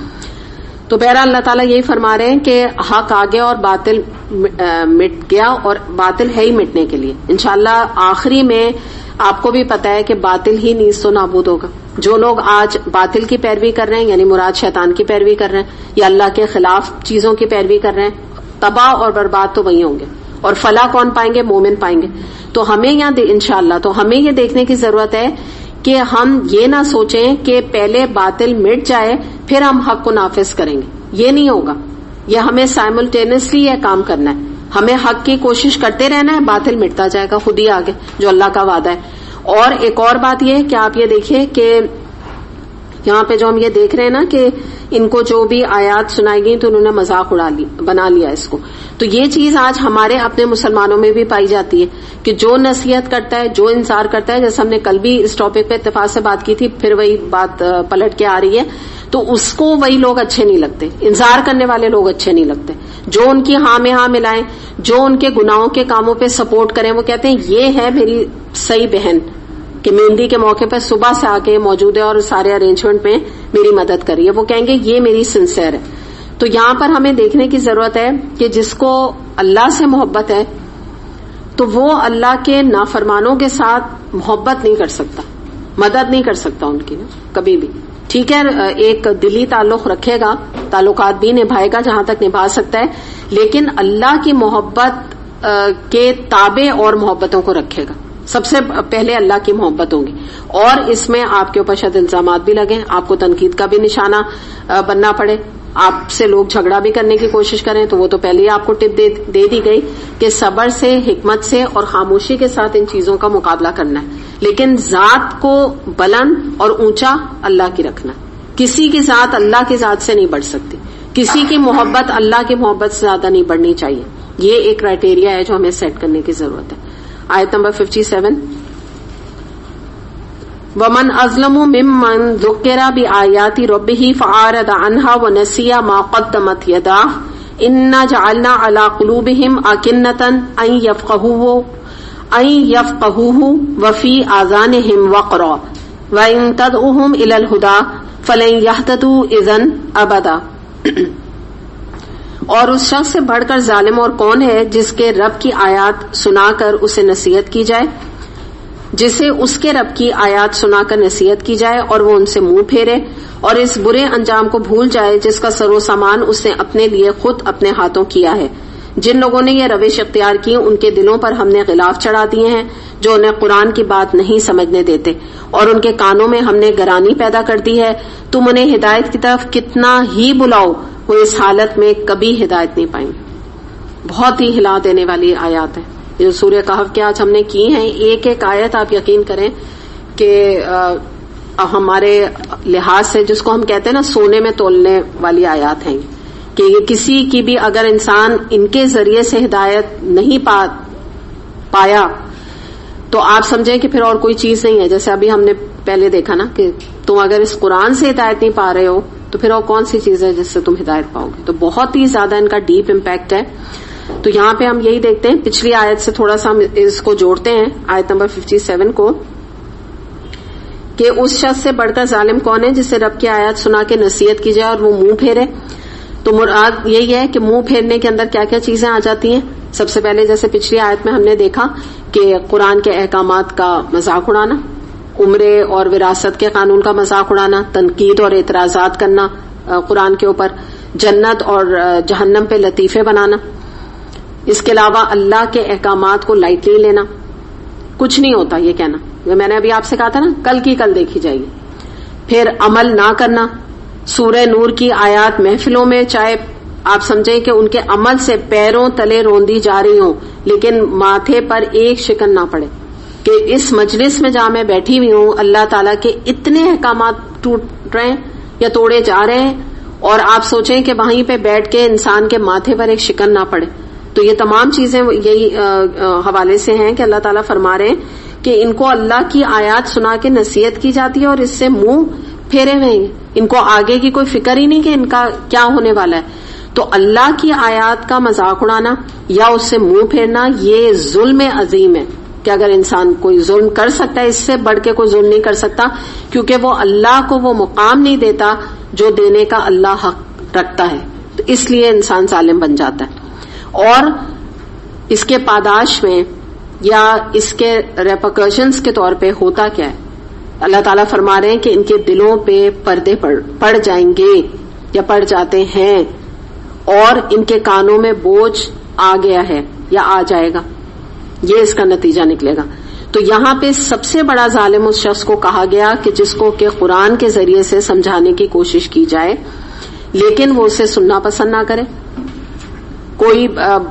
تو بہرحال اللہ تعالیٰ یہی فرما رہے ہیں کہ حق آ گیا اور باطل مٹ گیا، اور باطل ہے ہی مٹنے کے لیے. انشاءاللہ آخری میں آپ کو بھی پتا ہے کہ باطل ہی نیست و نابود ہوگا. جو لوگ آج باطل کی پیروی کر رہے ہیں، یعنی مراد شیطان کی پیروی کر رہے ہیں یا اللہ کے خلاف چیزوں کی پیروی کر رہے ہیں، تباہ اور برباد تو وہی ہوں گے، اور فلاح کون پائیں گے؟ مومن پائیں گے. تو ہمیں یہاں انشاءاللہ تو ہمیں یہ دیکھنے کی ضرورت ہے کہ ہم یہ نہ سوچیں کہ پہلے باطل مٹ جائے پھر ہم حق کو نافذ کریں گے. یہ نہیں ہوگا. یہ ہمیں سائملٹینسلی یہ کام کرنا ہے. ہمیں حق کی کوشش کرتے رہنا ہے، باطل مٹتا جائے گا خود ہی آگے، جو اللہ کا وعدہ ہے. اور ایک اور بات یہ ہے کہ آپ یہ دیکھیے کہ یہاں پہ جو ہم یہ دیکھ رہے ہیں نا کہ ان کو جو بھی آیات سنائی گئی تو انہوں نے مذاق بنا لیا اس کو. تو یہ چیز آج ہمارے اپنے مسلمانوں میں بھی پائی جاتی ہے کہ جو نصیحت کرتا ہے، جو انذار کرتا ہے، جیسے ہم نے کل بھی اس ٹاپک پہ اتفاق سے بات کی تھی، پھر وہی بات پلٹ کے آ رہی ہے، تو اس کو وہی لوگ اچھے نہیں لگتے. انذار کرنے والے لوگ اچھے نہیں لگتے. جو ان کی ہاں میں ہاں ملائیں، جو ان کے گناہوں کے کاموں پہ سپورٹ کریں، وہ کہتے ہیں یہ ہے میری صحیح بہن کہ مہندی کے موقع پہ صبح سے آ کے موجود ہے اور سارے ارینجمنٹ میں میری مدد کر رہی ہے. وہ کہیں گے یہ میری سنسیئر ہے. تو یہاں پر ہمیں دیکھنے کی ضرورت ہے کہ جس کو اللہ سے محبت ہے تو وہ اللہ کے نافرمانوں کے ساتھ محبت نہیں کر سکتا، مدد نہیں کر سکتا ان کی کبھی بھی. ٹھیک ہے، ایک دلی تعلق رکھے گا، تعلقات بھی نبھائے گا جہاں تک نبھا سکتا ہے، لیکن اللہ کی محبت کے تابع اور محبتوں کو رکھے گا. سب سے پہلے اللہ کی محبت ہوگی، اور اس میں آپ کے اوپر شاید الزامات بھی لگیں، آپ کو تنقید کا بھی نشانہ بننا پڑے، آپ سے لوگ جھگڑا بھی کرنے کی کوشش کریں، تو وہ تو پہلے ہی آپ کو ٹپ دے دی گئی کہ صبر سے، حکمت سے اور خاموشی کے ساتھ ان چیزوں کا مقابلہ کرنا ہے. لیکن ذات کو بلند اور اونچا اللہ کی رکھنا. کسی کی ذات اللہ کی ذات سے نہیں بڑھ سکتی، کسی کی محبت اللہ کی محبت سے زیادہ نہیں بڑھنی چاہیے. یہ ایک کرائٹیریا ہے جو ہمیں سیٹ کرنے کی ضرورت ہے. آیت نمبر 57، وَمَنْ أَظْلَمُ مِمَّنْ ذُكِّرَ بِآيَاتِ رَبِّهِ فَأَعْرَضَ عَنْهَا وَنَسِيَ مَا قَدَّمَتْ يَدَاهُ إِنَّا جَعَلْنَا عَلَى قُلُوبِهِمْ أَكِنَّةً أَن يَفْقَهُوهُ وَفِي آذَانِهِمْ وَقْرًا وَإِن تَدْعُهُمْ إِلَى الْهُدَىٰ فَلَن يَهْتَدُوا إِذًا أَبَدًا. اور اس شخص سے بڑھ کر ظالم اور کون ہے جس کے رب کی آیات سنا کر اسے نصیحت کی جائے، جسے اس کے رب کی آیات سنا کر نصیحت کی جائے اور وہ ان سے منہ پھیرے اور اس برے انجام کو بھول جائے جس کا سر و سامان اس نے اپنے لیے خود اپنے ہاتھوں کیا ہے. جن لوگوں نے یہ روش اختیار کی ان کے دلوں پر ہم نے غلاف چڑھا دیے ہیں جو انہیں قرآن کی بات نہیں سمجھنے دیتے، اور ان کے کانوں میں ہم نے گرانی پیدا کر دی ہے. تم انہیں ہدایت کی طرف کتنا ہی بلاؤ وہ اس حالت میں کبھی ہدایت نہیں پائیں گے. بہت ہی ہلا دینے والی آیات ہیں جو سورہ کہف کے آج ہم نے کی ہیں. ایک ایک آیت آپ یقین کریں کہ ہمارے لحاظ سے جس کو ہم کہتے ہیں نا سونے میں تولنے والی آیات ہیں کہ یہ کسی کی بھی اگر انسان ان کے ذریعے سے ہدایت نہیں پایا تو آپ سمجھیں کہ پھر اور کوئی چیز نہیں ہے. جیسے ابھی ہم نے پہلے دیکھا نا کہ تم اگر اس قرآن سے ہدایت نہیں پا رہے ہو تو پھر اور کون سی چیز ہے جس سے تم ہدایت پاؤ گے. تو بہت ہی زیادہ ان کا ڈیپ امپیکٹ ہے. تو یہاں پہ ہم یہی دیکھتے ہیں، پچھلی آیت سے تھوڑا سا ہم اس کو جوڑتے ہیں، آیت نمبر 57 کو، کہ اس شخص سے بڑھ کر ظالم کون ہے جسے رب کی آیات سنا کے نصیحت کی جائے اور وہ منہ پھیرے. تو مراد یہی ہے کہ منہ پھیرنے کے اندر کیا کیا چیزیں آ جاتی ہیں؟ سب سے پہلے جیسے پچھلی آیت میں ہم نے دیکھا کہ قرآن کے احکامات کا مذاق اڑانا، عمرے اور وراثت کے قانون کا مذاق اڑانا، تنقید اور اعتراضات کرنا قرآن کے اوپر، جنت اور جہنم پہ لطیفے بنانا، اس کے علاوہ اللہ کے احکامات کو لائٹلی لینا، کچھ نہیں ہوتا یہ کہنا، جو میں نے ابھی آپ سے کہا تھا نا کل کی کل دیکھی جائے گی، پھر عمل نہ کرنا، سورہ نور کی آیات محفلوں میں چاہے آپ سمجھیں کہ ان کے عمل سے پیروں تلے روندی جا رہی ہوں لیکن ماتھے پر ایک شکن نہ پڑے، کہ اس مجلس میں جہاں میں بیٹھی ہوئی ہوں اللہ تعالیٰ کے اتنے احکامات ٹوٹ رہے ہیں یا توڑے جا رہے ہیں اور آپ سوچیں کہ وہیں پہ بیٹھ کے انسان کے ماتھے پر ایک شکن نہ پڑے. تو یہ تمام چیزیں یہی حوالے سے ہیں کہ اللہ تعالیٰ فرما رہے ہیں کہ ان کو اللہ کی آیات سنا کے نصیحت کی جاتی ہے اور اس سے منہ پھیرے ہوئے ہیں، ان کو آگے کی کوئی فکر ہی نہیں کہ ان کا کیا ہونے والا ہے. تو اللہ کی آیات کا مذاق اڑانا یا اس سے منہ پھیرنا یہ ظلم عظیم ہے کہ اگر انسان کوئی ظلم کر سکتا ہے اس سے بڑھ کے کوئی ظلم نہیں کر سکتا، کیونکہ وہ اللہ کو وہ مقام نہیں دیتا جو دینے کا اللہ حق رکھتا ہے، تو اس لیے انسان ظالم بن جاتا ہے. اور اس کے پاداش میں یا اس کے ریپرکشنز کے طور پہ ہوتا کیا ہے؟ اللہ تعالیٰ فرما رہے ہیں کہ ان کے دلوں پہ پردے پڑ جائیں گے یا پڑ جاتے ہیں اور ان کے کانوں میں بوجھ آ گیا ہے یا آ جائے گا، یہ اس کا نتیجہ نکلے گا. تو یہاں پہ سب سے بڑا ظالم اس شخص کو کہا گیا کہ جس کو کہ قرآن کے ذریعے سے سمجھانے کی کوشش کی جائے لیکن وہ اسے سننا پسند نہ کرے. کوئی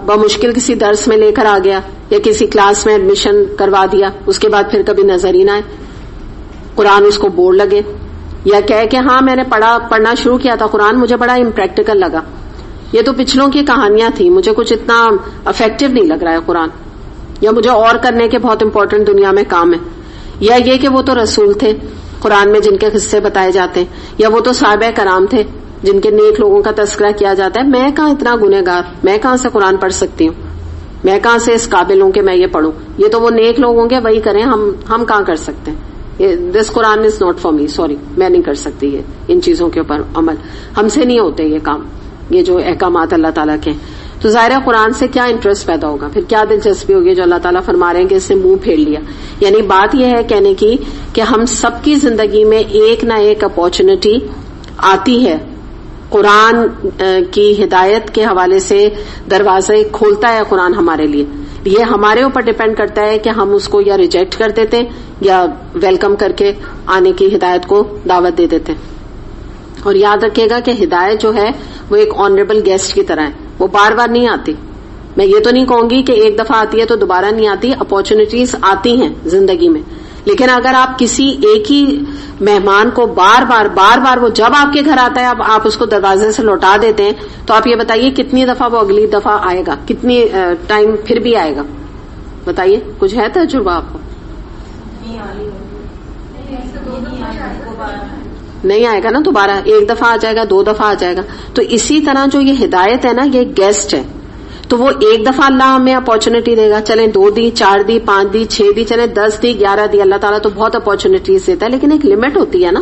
بمشکل کسی درس میں لے کر آ گیا یا کسی کلاس میں ایڈمیشن کروا دیا، اس کے بعد پھر کبھی نظر ہی نہ آئے، قرآن اس کو بور لگے، یا کہے کہ ہاں میں نے پڑھنا شروع کیا تھا قرآن، مجھے بڑا امپریکٹیکل لگا، یہ تو پچھلوں کی کہانیاں تھیں، مجھے کچھ اتنا افیکٹو نہیں لگ رہا ہے قرآن، یا مجھے اور کرنے کے بہت امپورٹنٹ دنیا میں کام ہے. یا یہ کہ وہ تو رسول تھے قرآن میں جن کے قصے بتائے جاتے ہیں، یا وہ تو صحابہ کرام تھے جن کے نیک لوگوں کا تذکرہ کیا جاتا ہے، میں کہاں اتنا گنہگار، میں کہاں سے قرآن پڑھ سکتی ہوں، میں کہاں سے اس قابل ہوں کہ میں یہ پڑھوں، یہ تو وہ نیک لوگ ہوں گے وہی کریں، ہم کہاں کر سکتے ہیں، this Quran is not for me, sorry میں نہیں کر سکتی یہ ان چیزوں کے اوپر عمل، ہم سے نہیں ہوتے یہ کام، یہ جو احکامات اللہ تعالیٰ کے. تو ظاہر قرآن سے کیا انٹرسٹ پیدا ہوگا، پھر کیا دلچسپی ہوگی جو اللہ تعالیٰ فرما رہے ہیں کہ اس سے منہ پھیر لیا. یعنی بات یہ ہے کہنے کی کہ ہم سب کی زندگی میں ایک نہ ایک اپارچونٹی آتی ہے، قرآن کی ہدایت کے حوالے سے دروازے کھولتا ہے قرآن ہمارے لیے. یہ ہمارے اوپر ڈیپینڈ کرتا ہے کہ ہم اس کو یا ریجیکٹ کر دیتے ہیں یا ویلکم کر کے آنے کی ہدایت کو دعوت دے دیتے ہیں. اور یاد رکھیے گا کہ ہدایت جو ہے وہ ایک آنریبل گیسٹ کی طرح ہے، وہ بار بار نہیں آتی. میں یہ تو نہیں کہوں گی کہ ایک دفعہ آتی ہے تو دوبارہ نہیں آتی، اپارچونٹیز آتی ہیں زندگی میں، لیکن اگر آپ کسی ایک ہی مہمان کو بار بار وہ جب آپ کے گھر آتا ہے اب آپ اس کو دروازے سے لوٹا دیتے ہیں، تو آپ یہ بتائیے کتنی دفعہ وہ اگلی دفعہ آئے گا، کتنی ٹائم پھر بھی آئے گا، بتائیے کچھ ہے تجربہ آپ کو؟ نہیں آئے گا نا دوبارہ، ایک دفعہ آ جائے گا، دو دفعہ آ جائے گا. تو اسی طرح جو یہ ہدایت ہے نا یہ گیسٹ ہے، تو وہ ایک دفعہ اللہ ہمیں اپارچونٹی دے گا، چلیں 2 دی 4 دی 5 دی 6 دی چلیں 10 دی 11 دی، اللہ تعالیٰ تو بہت اپارچونٹیز دیتا ہے لیکن ایک لمٹ ہوتی ہے نا.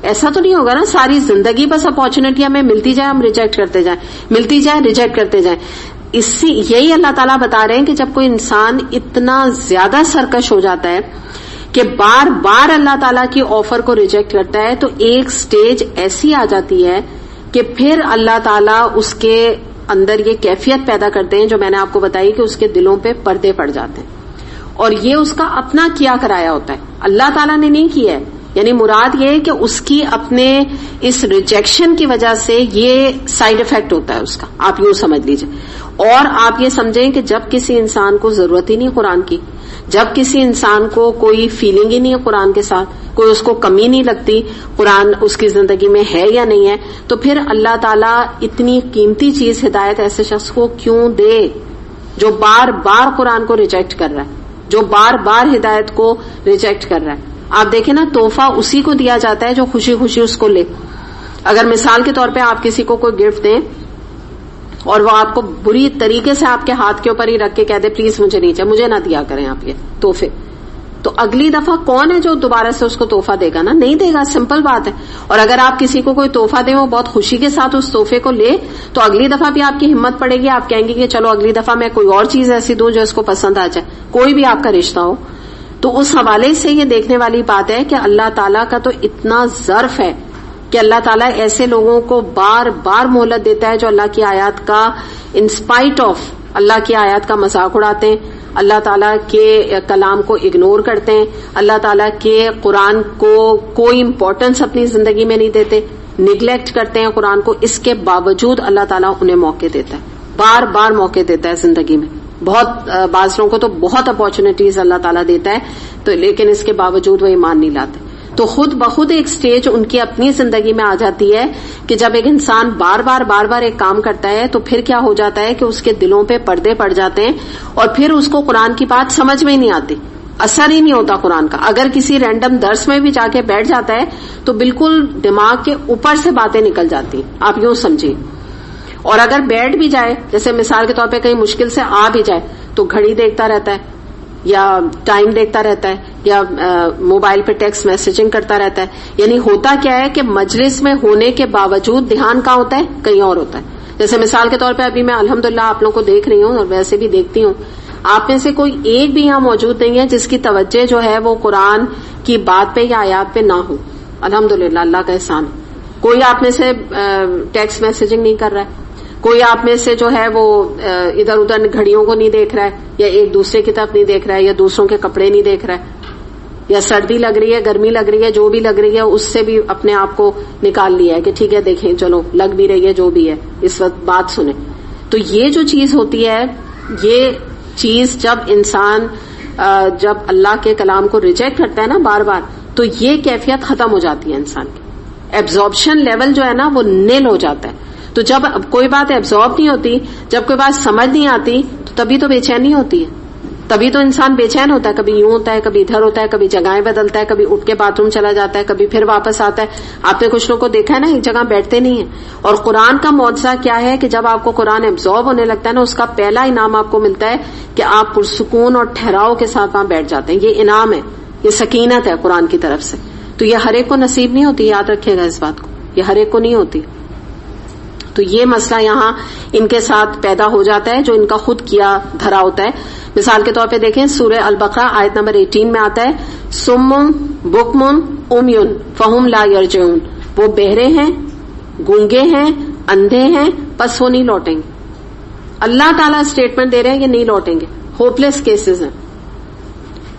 ایسا تو نہیں ہوگا نا ساری زندگی بس اپارچونٹی ہمیں ملتی جائے ہم ریجیکٹ کرتے جائیں، ملتی جائے ریجیکٹ کرتے جائیں. یہی اللہ تعالیٰ بتا رہے ہیں کہ جب کوئی انسان اتنا زیادہ سرکش ہو جاتا ہے کہ بار بار اللہ تعالیٰ کی آفر کو ریجیکٹ کرتا ہے تو ایک سٹیج ایسی آ جاتی ہے کہ پھر اللہ تعالیٰ اس کے اندر یہ کیفیت پیدا کرتے ہیں جو میں نے آپ کو بتائی کہ اس کے دلوں پہ پردے پڑ جاتے ہیں، اور یہ اس کا اپنا کیا کرایا ہوتا ہے، اللہ تعالیٰ نے نہیں کیا ہے. یعنی مراد یہ ہے کہ اس کی اپنے اس ریجیکشن کی وجہ سے یہ سائیڈ افیکٹ ہوتا ہے اس کا، آپ یوں سمجھ لیجئے. اور آپ یہ سمجھیں کہ جب کسی انسان کو ضرورت ہی نہیں قرآن کی، جب کسی انسان کو کوئی فیلنگ ہی نہیں ہے قرآن کے ساتھ، کوئی اس کو کمی نہیں لگتی قرآن اس کی زندگی میں ہے یا نہیں ہے، تو پھر اللہ تعالیٰ اتنی قیمتی چیز ہدایت ایسے شخص کو کیوں دے جو بار بار قرآن کو ریجیکٹ کر رہا ہے، جو بار بار ہدایت کو ریجیکٹ کر رہا ہے. آپ دیکھیں نا تحفہ اسی کو دیا جاتا ہے جو خوشی خوشی اس کو لے. اگر مثال کے طور پہ آپ کسی کو کوئی گفٹ دیں اور وہ آپ کو بری طریقے سے آپ کے ہاتھ کے اوپر ہی رکھ کے کہہ دے پلیز مجھے نہیں چاہیے، مجھے نہ دیا کریں آپ یہ تحفے، تو اگلی دفعہ کون ہے جو دوبارہ سے اس کو تحفہ دے گا؟ نا نہیں دے گا، سمپل بات ہے. اور اگر آپ کسی کو کوئی تحفہ دیں وہ بہت خوشی کے ساتھ اس تحفے کو لے تو اگلی دفعہ بھی آپ کی ہمت پڑے گی، آپ کہیں گے کہ چلو اگلی دفعہ میں کوئی اور چیز ایسی دوں جو اس کو پسند آ جائے، کوئی بھی آپ کا رشتہ ہو. تو اس حوالے سے یہ دیکھنے والی بات ہے کہ اللہ تعالیٰ کا تو اتنا ظرف ہے کہ اللہ تعالیٰ ایسے لوگوں کو بار بار مہلت دیتا ہے جو اللہ کی آیات کا انسپائٹ آف اللہ کی آیات کا مذاق اڑاتے ہیں، اللہ تعالیٰ کے کلام کو اگنور کرتے ہیں، اللہ تعالیٰ کے قرآن کو کوئی امپورٹنس اپنی زندگی میں نہیں دیتے، نیگلیکٹ کرتے ہیں قرآن کو. اس کے باوجود اللہ تعالیٰ انہیں موقع دیتا ہے، بار بار موقع دیتا ہے زندگی میں. بہت بعض لوگوں کو تو بہت اپارچونیٹیز اللہ تعالیٰ دیتا ہے تو لیکن اس کے باوجود وہ ایمان نہیں لاتے. تو خود بخود ایک سٹیج ان کی اپنی زندگی میں آ جاتی ہے کہ جب ایک انسان بار بار ایک کام کرتا ہے تو پھر کیا ہو جاتا ہے کہ اس کے دلوں پہ پردے پڑ جاتے ہیں اور پھر اس کو قرآن کی بات سمجھ میں ہی نہیں آتی، اثر ہی نہیں ہوتا قرآن کا. اگر کسی رینڈم درس میں بھی جا کے بیٹھ جاتا ہے تو بالکل دماغ کے اوپر سے باتیں نکل جاتی ہیں، آپ یوں سمجھیے. اور اگر بیٹھ بھی جائے، جیسے مثال کے طور پہ کہیں مشکل سے آ بھی جائے تو گھڑی دیکھتا رہتا ہے یا ٹائم دیکھتا رہتا ہے یا موبائل پہ ٹیکسٹ میسجنگ کرتا رہتا ہے. یعنی ہوتا کیا ہے کہ مجلس میں ہونے کے باوجود دھیان کہاں ہوتا ہے؟ کہیں اور ہوتا ہے. جیسے مثال کے طور پہ ابھی میں الحمدللہ آپ لوگوں کو دیکھ رہی ہوں اور ویسے بھی دیکھتی ہوں، آپ میں سے کوئی ایک بھی یہاں موجود نہیں ہے جس کی توجہ جو ہے وہ قرآن کی بات پہ یا آیات پہ نہ ہو. الحمدللہ، اللہ کا احسان. کوئی آپ میں سے ٹیکسٹ میسجنگ نہیں کر رہا ہے، کوئی آپ میں سے جو ہے وہ ادھر ادھر گھڑیوں کو نہیں دیکھ رہا ہے یا ایک دوسرے کی طرف نہیں دیکھ رہا ہے یا دوسروں کے کپڑے نہیں دیکھ رہا ہے یا سردی لگ رہی ہے، گرمی لگ رہی ہے، جو بھی لگ رہی ہے اس سے بھی اپنے آپ کو نکال لیا ہے کہ ٹھیک ہے دیکھیں چلو لگ بھی رہی ہے جو بھی ہے اس وقت بات سنیں. تو یہ جو چیز ہوتی ہے، یہ چیز جب انسان جب اللہ کے کلام کو ریجیکٹ کرتا ہے نا بار بار، تو یہ کیفیت ختم ہو جاتی ہے انسان کی. ایبزارپشن لیول جو ہے نا وہ نیل ہو جاتا ہے. تو جب کوئی بات ایبزارب نہیں ہوتی، جب کوئی بات سمجھ نہیں آتی تو تبھی تو بے چینی ہوتی ہے، تبھی تو انسان بے چین ہوتا ہے. کبھی یوں ہوتا ہے، کبھی ادھر ہوتا ہے، کبھی جگہیں بدلتا ہے، کبھی اٹھ کے باتھ روم چلا جاتا ہے، کبھی پھر واپس آتا ہے. آپ نے کچھ لوگوں کو دیکھا ہے نا ایک جگہ بیٹھتے نہیں ہیں. اور قرآن کا معجزہ کیا ہے کہ جب آپ کو قرآن ایبزارب ہونے لگتا ہے نا، اس کا پہلا انعام آپ کو ملتا ہے کہ آپ پرسکون اور ٹھہراؤ کے ساتھ وہاں بیٹھ جاتے ہیں. یہ انعام ہے، یہ سکینت ہے قرآن کی طرف سے. تو یہ ہر ایک کو نصیب نہیں ہوتی، یاد رکھیے گا اس بات کو، یہ ہر ایک کو نہیں ہوتی. تو یہ مسئلہ یہاں ان کے ساتھ پیدا ہو جاتا ہے جو ان کا خود کیا دھرا ہوتا ہے. مثال کے طور پہ دیکھیں سورہ البقرہ آیت نمبر 18 میں آتا ہے سمٌ بکمٌ عمیٌ فہم لا یرجعون. وہ بہرے ہیں، گونگے ہیں، اندھے ہیں، پس وہ نہیں لوٹیں گے. اللہ تعالیٰ اسٹیٹمنٹ دے رہے ہیں کہ نہیں لوٹیں گے، ہوپ لیس کیسز ہیں.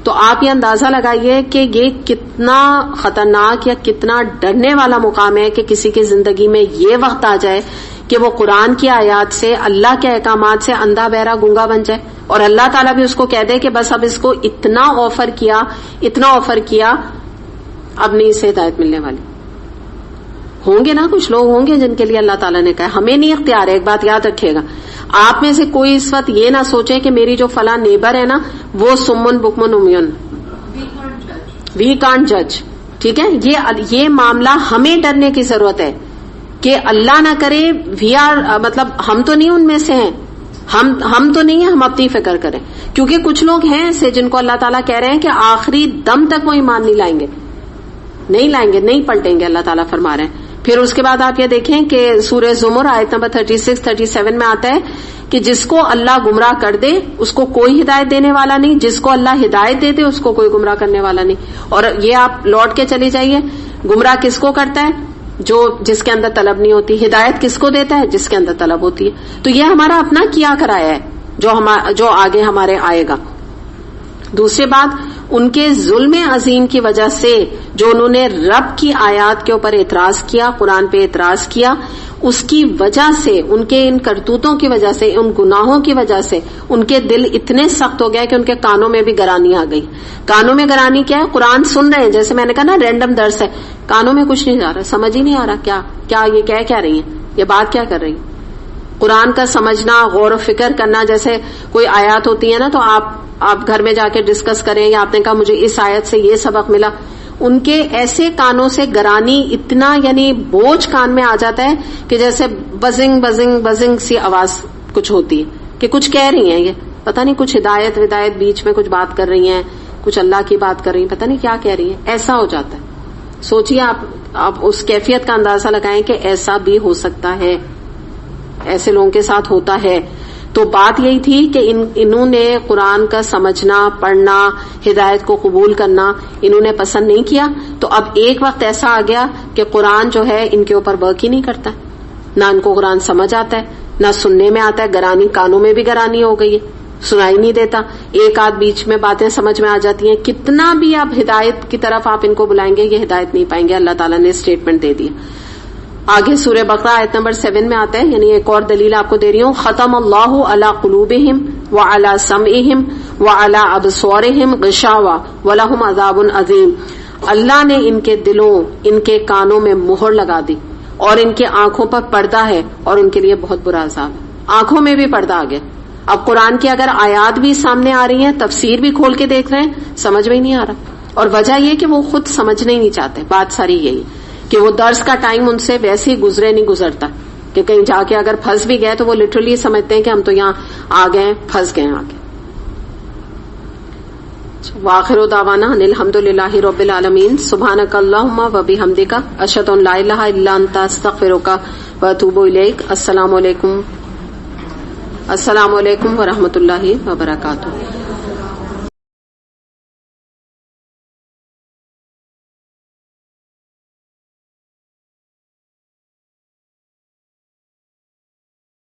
تو آپ یہ اندازہ لگائیے کہ یہ کتنا خطرناک یا کتنا ڈرنے والا مقام ہے کہ کسی کی زندگی میں یہ وقت آ جائے کہ وہ قرآن کی آیات سے، اللہ کے احکامات سے اندھا بہرا گونگا بن جائے اور اللہ تعالیٰ بھی اس کو کہہ دے کہ بس اب اس کو اتنا آفر کیا اب نہیں اسے ہدایت ملنے والی. ہوں گے نا کچھ لوگ ہوں گے جن کے لیے اللہ تعالیٰ نے کہا ہمیں نہیں اختیار ہے. ایک بات یاد رکھیے گا، آپ میں سے کوئی اس وقت یہ نہ سوچے کہ میری جو فلاں نیبر ہے نا وہ سمن بکمن عمیون، وی کانٹ جج. ٹھیک ہے، یہ معاملہ ہمیں ڈرنے کی ضرورت ہے کہ اللہ نہ کرے وی آر مطلب ہم تو نہیں ان میں سے ہیں، ہم تو نہیں ہیں، ہم اپنی فکر کریں. کیونکہ کچھ لوگ ہیں ایسے جن کو اللہ تعالیٰ کہہ رہے ہیں کہ آخری دم تک وہ ایمان نہیں لائیں گے، نہیں پلٹیں گے. اللہ تعالیٰ فرما رہے ہیں. پھر اس کے بعد آپ یہ دیکھیں کہ سورہ زمر آیت نمبر 36-37 میں آتا ہے کہ جس کو اللہ گمراہ کر دے اس کو کوئی ہدایت دینے والا نہیں، جس کو اللہ ہدایت دے دے اس کو کوئی گمراہ کرنے والا نہیں. اور یہ آپ لوٹ کے چلی جائیے، گمراہ کس کو کرتا ہے؟ جس کے اندر طلب نہیں ہوتی. ہدایت کس کو دیتا ہے؟ جس کے اندر طلب ہوتی ہے. تو یہ ہمارا اپنا کیا کرایا ہے جو آگے ہمارے آئے گا. دوسری بات، ان کے ظلم عظیم کی وجہ سے جو انہوں نے رب کی آیات کے اوپر اعتراض کیا، قرآن پہ اعتراض کیا، اس کی وجہ سے، ان کے ان کرتوتوں کی وجہ سے، ان گناہوں کی وجہ سے ان کے دل اتنے سخت ہو گیا کہ ان کے کانوں میں بھی گرانی آ گئی. کانوں میں گرانی کیا ہے؟ قرآن سن رہے ہیں، جیسے میں نے کہا نا رینڈم درس ہے، کانوں میں کچھ نہیں جا رہا، سمجھ ہی نہیں آ رہا کیا یہ کہہ کیا رہی ہیں، یہ بات کیا کر رہی ہیں. قرآن کا سمجھنا، غور و فکر کرنا، جیسے کوئی آیات ہوتی ہے نا تو آپ گھر میں جا کے ڈسکس کریں یا آپ نے کہا مجھے اس آیت سے یہ سبق ملا، ان کے ایسے کانوں سے گرانی اتنا یعنی بوجھ کان میں آ جاتا ہے کہ جیسے بزنگ بزنگ بزنگ سی آواز کچھ ہوتی ہے کہ کچھ کہہ رہی ہیں، یہ پتہ نہیں کچھ ہدایت بیچ میں کچھ بات کر رہی ہیں کچھ اللہ کی بات کر رہی ہیں، پتہ نہیں کیا کہہ رہی ہیں، ایسا ہو جاتا ہے. سوچئے آپ اس کیفیت کا اندازہ لگائیں کہ ایسا بھی ہو سکتا ہے، ایسے لوگوں کے ساتھ ہوتا ہے. تو بات یہی تھی کہ انہوں نے قرآن کا سمجھنا، پڑھنا، ہدایت کو قبول کرنا انہوں نے پسند نہیں کیا. تو اب ایک وقت ایسا آ گیا کہ قرآن جو ہے ان کے اوپر ورک ہی نہیں کرتا، نہ ان کو قرآن سمجھ آتا ہے، نہ سننے میں آتا ہے، گرانی کانوں میں بھی گرانی ہو گئی ہے، سنائی نہیں دیتا. ایک آدھ بیچ میں باتیں سمجھ میں آ جاتی ہیں، کتنا بھی آپ ہدایت کی طرف آپ ان کو بلائیں گے یہ ہدایت نہیں پائیں گے. اللہ تعالیٰ نے اسٹیٹمنٹ دے دی. آگے سورہ بقرہ آیت نمبر 7 میں آتا ہے، یعنی ایک اور دلیل آپ کو دے رہی ہوں. ختم اللہ علی قلوبہم وعلی سمعہم وعلی ابصارہم غشاوہ ولہم عذاب عظیم. اللہ نے ان کے دلوں، ان کے کانوں میں مہر لگا دی اور ان کے آنکھوں پر پردہ ہے اور ان کے لیے بہت برا عذاب ہے. آنکھوں میں بھی پردہ آ گیا. اب قرآن کی اگر آیات بھی سامنے آ رہی ہیں، تفسیر بھی کھول کے دیکھ رہے ہیں، سمجھ میں ہی نہیں آ رہا. اور وجہ یہ کہ وہ خود سمجھنے ہی نہیں چاہتے. بات ساری یہی کہ وہ درس کا ٹائم ان سے ویسے ہی گزرے نہیں گزرتا، کہ کہیں جا کے اگر پھنس بھی گئے تو وہ لٹرلی سمجھتے ہیں کہ ہم تو یہاں آ گئے، پھنس گئے آگے. وآخر دعوانا ان الحمدللہ رب العالمین. سبحانک اللہم وبحمدک اشہد ان لا الہ الا انت استغفرک واتوب الیک. السلام علیکم ورحمۃ اللہ وبرکاتہ.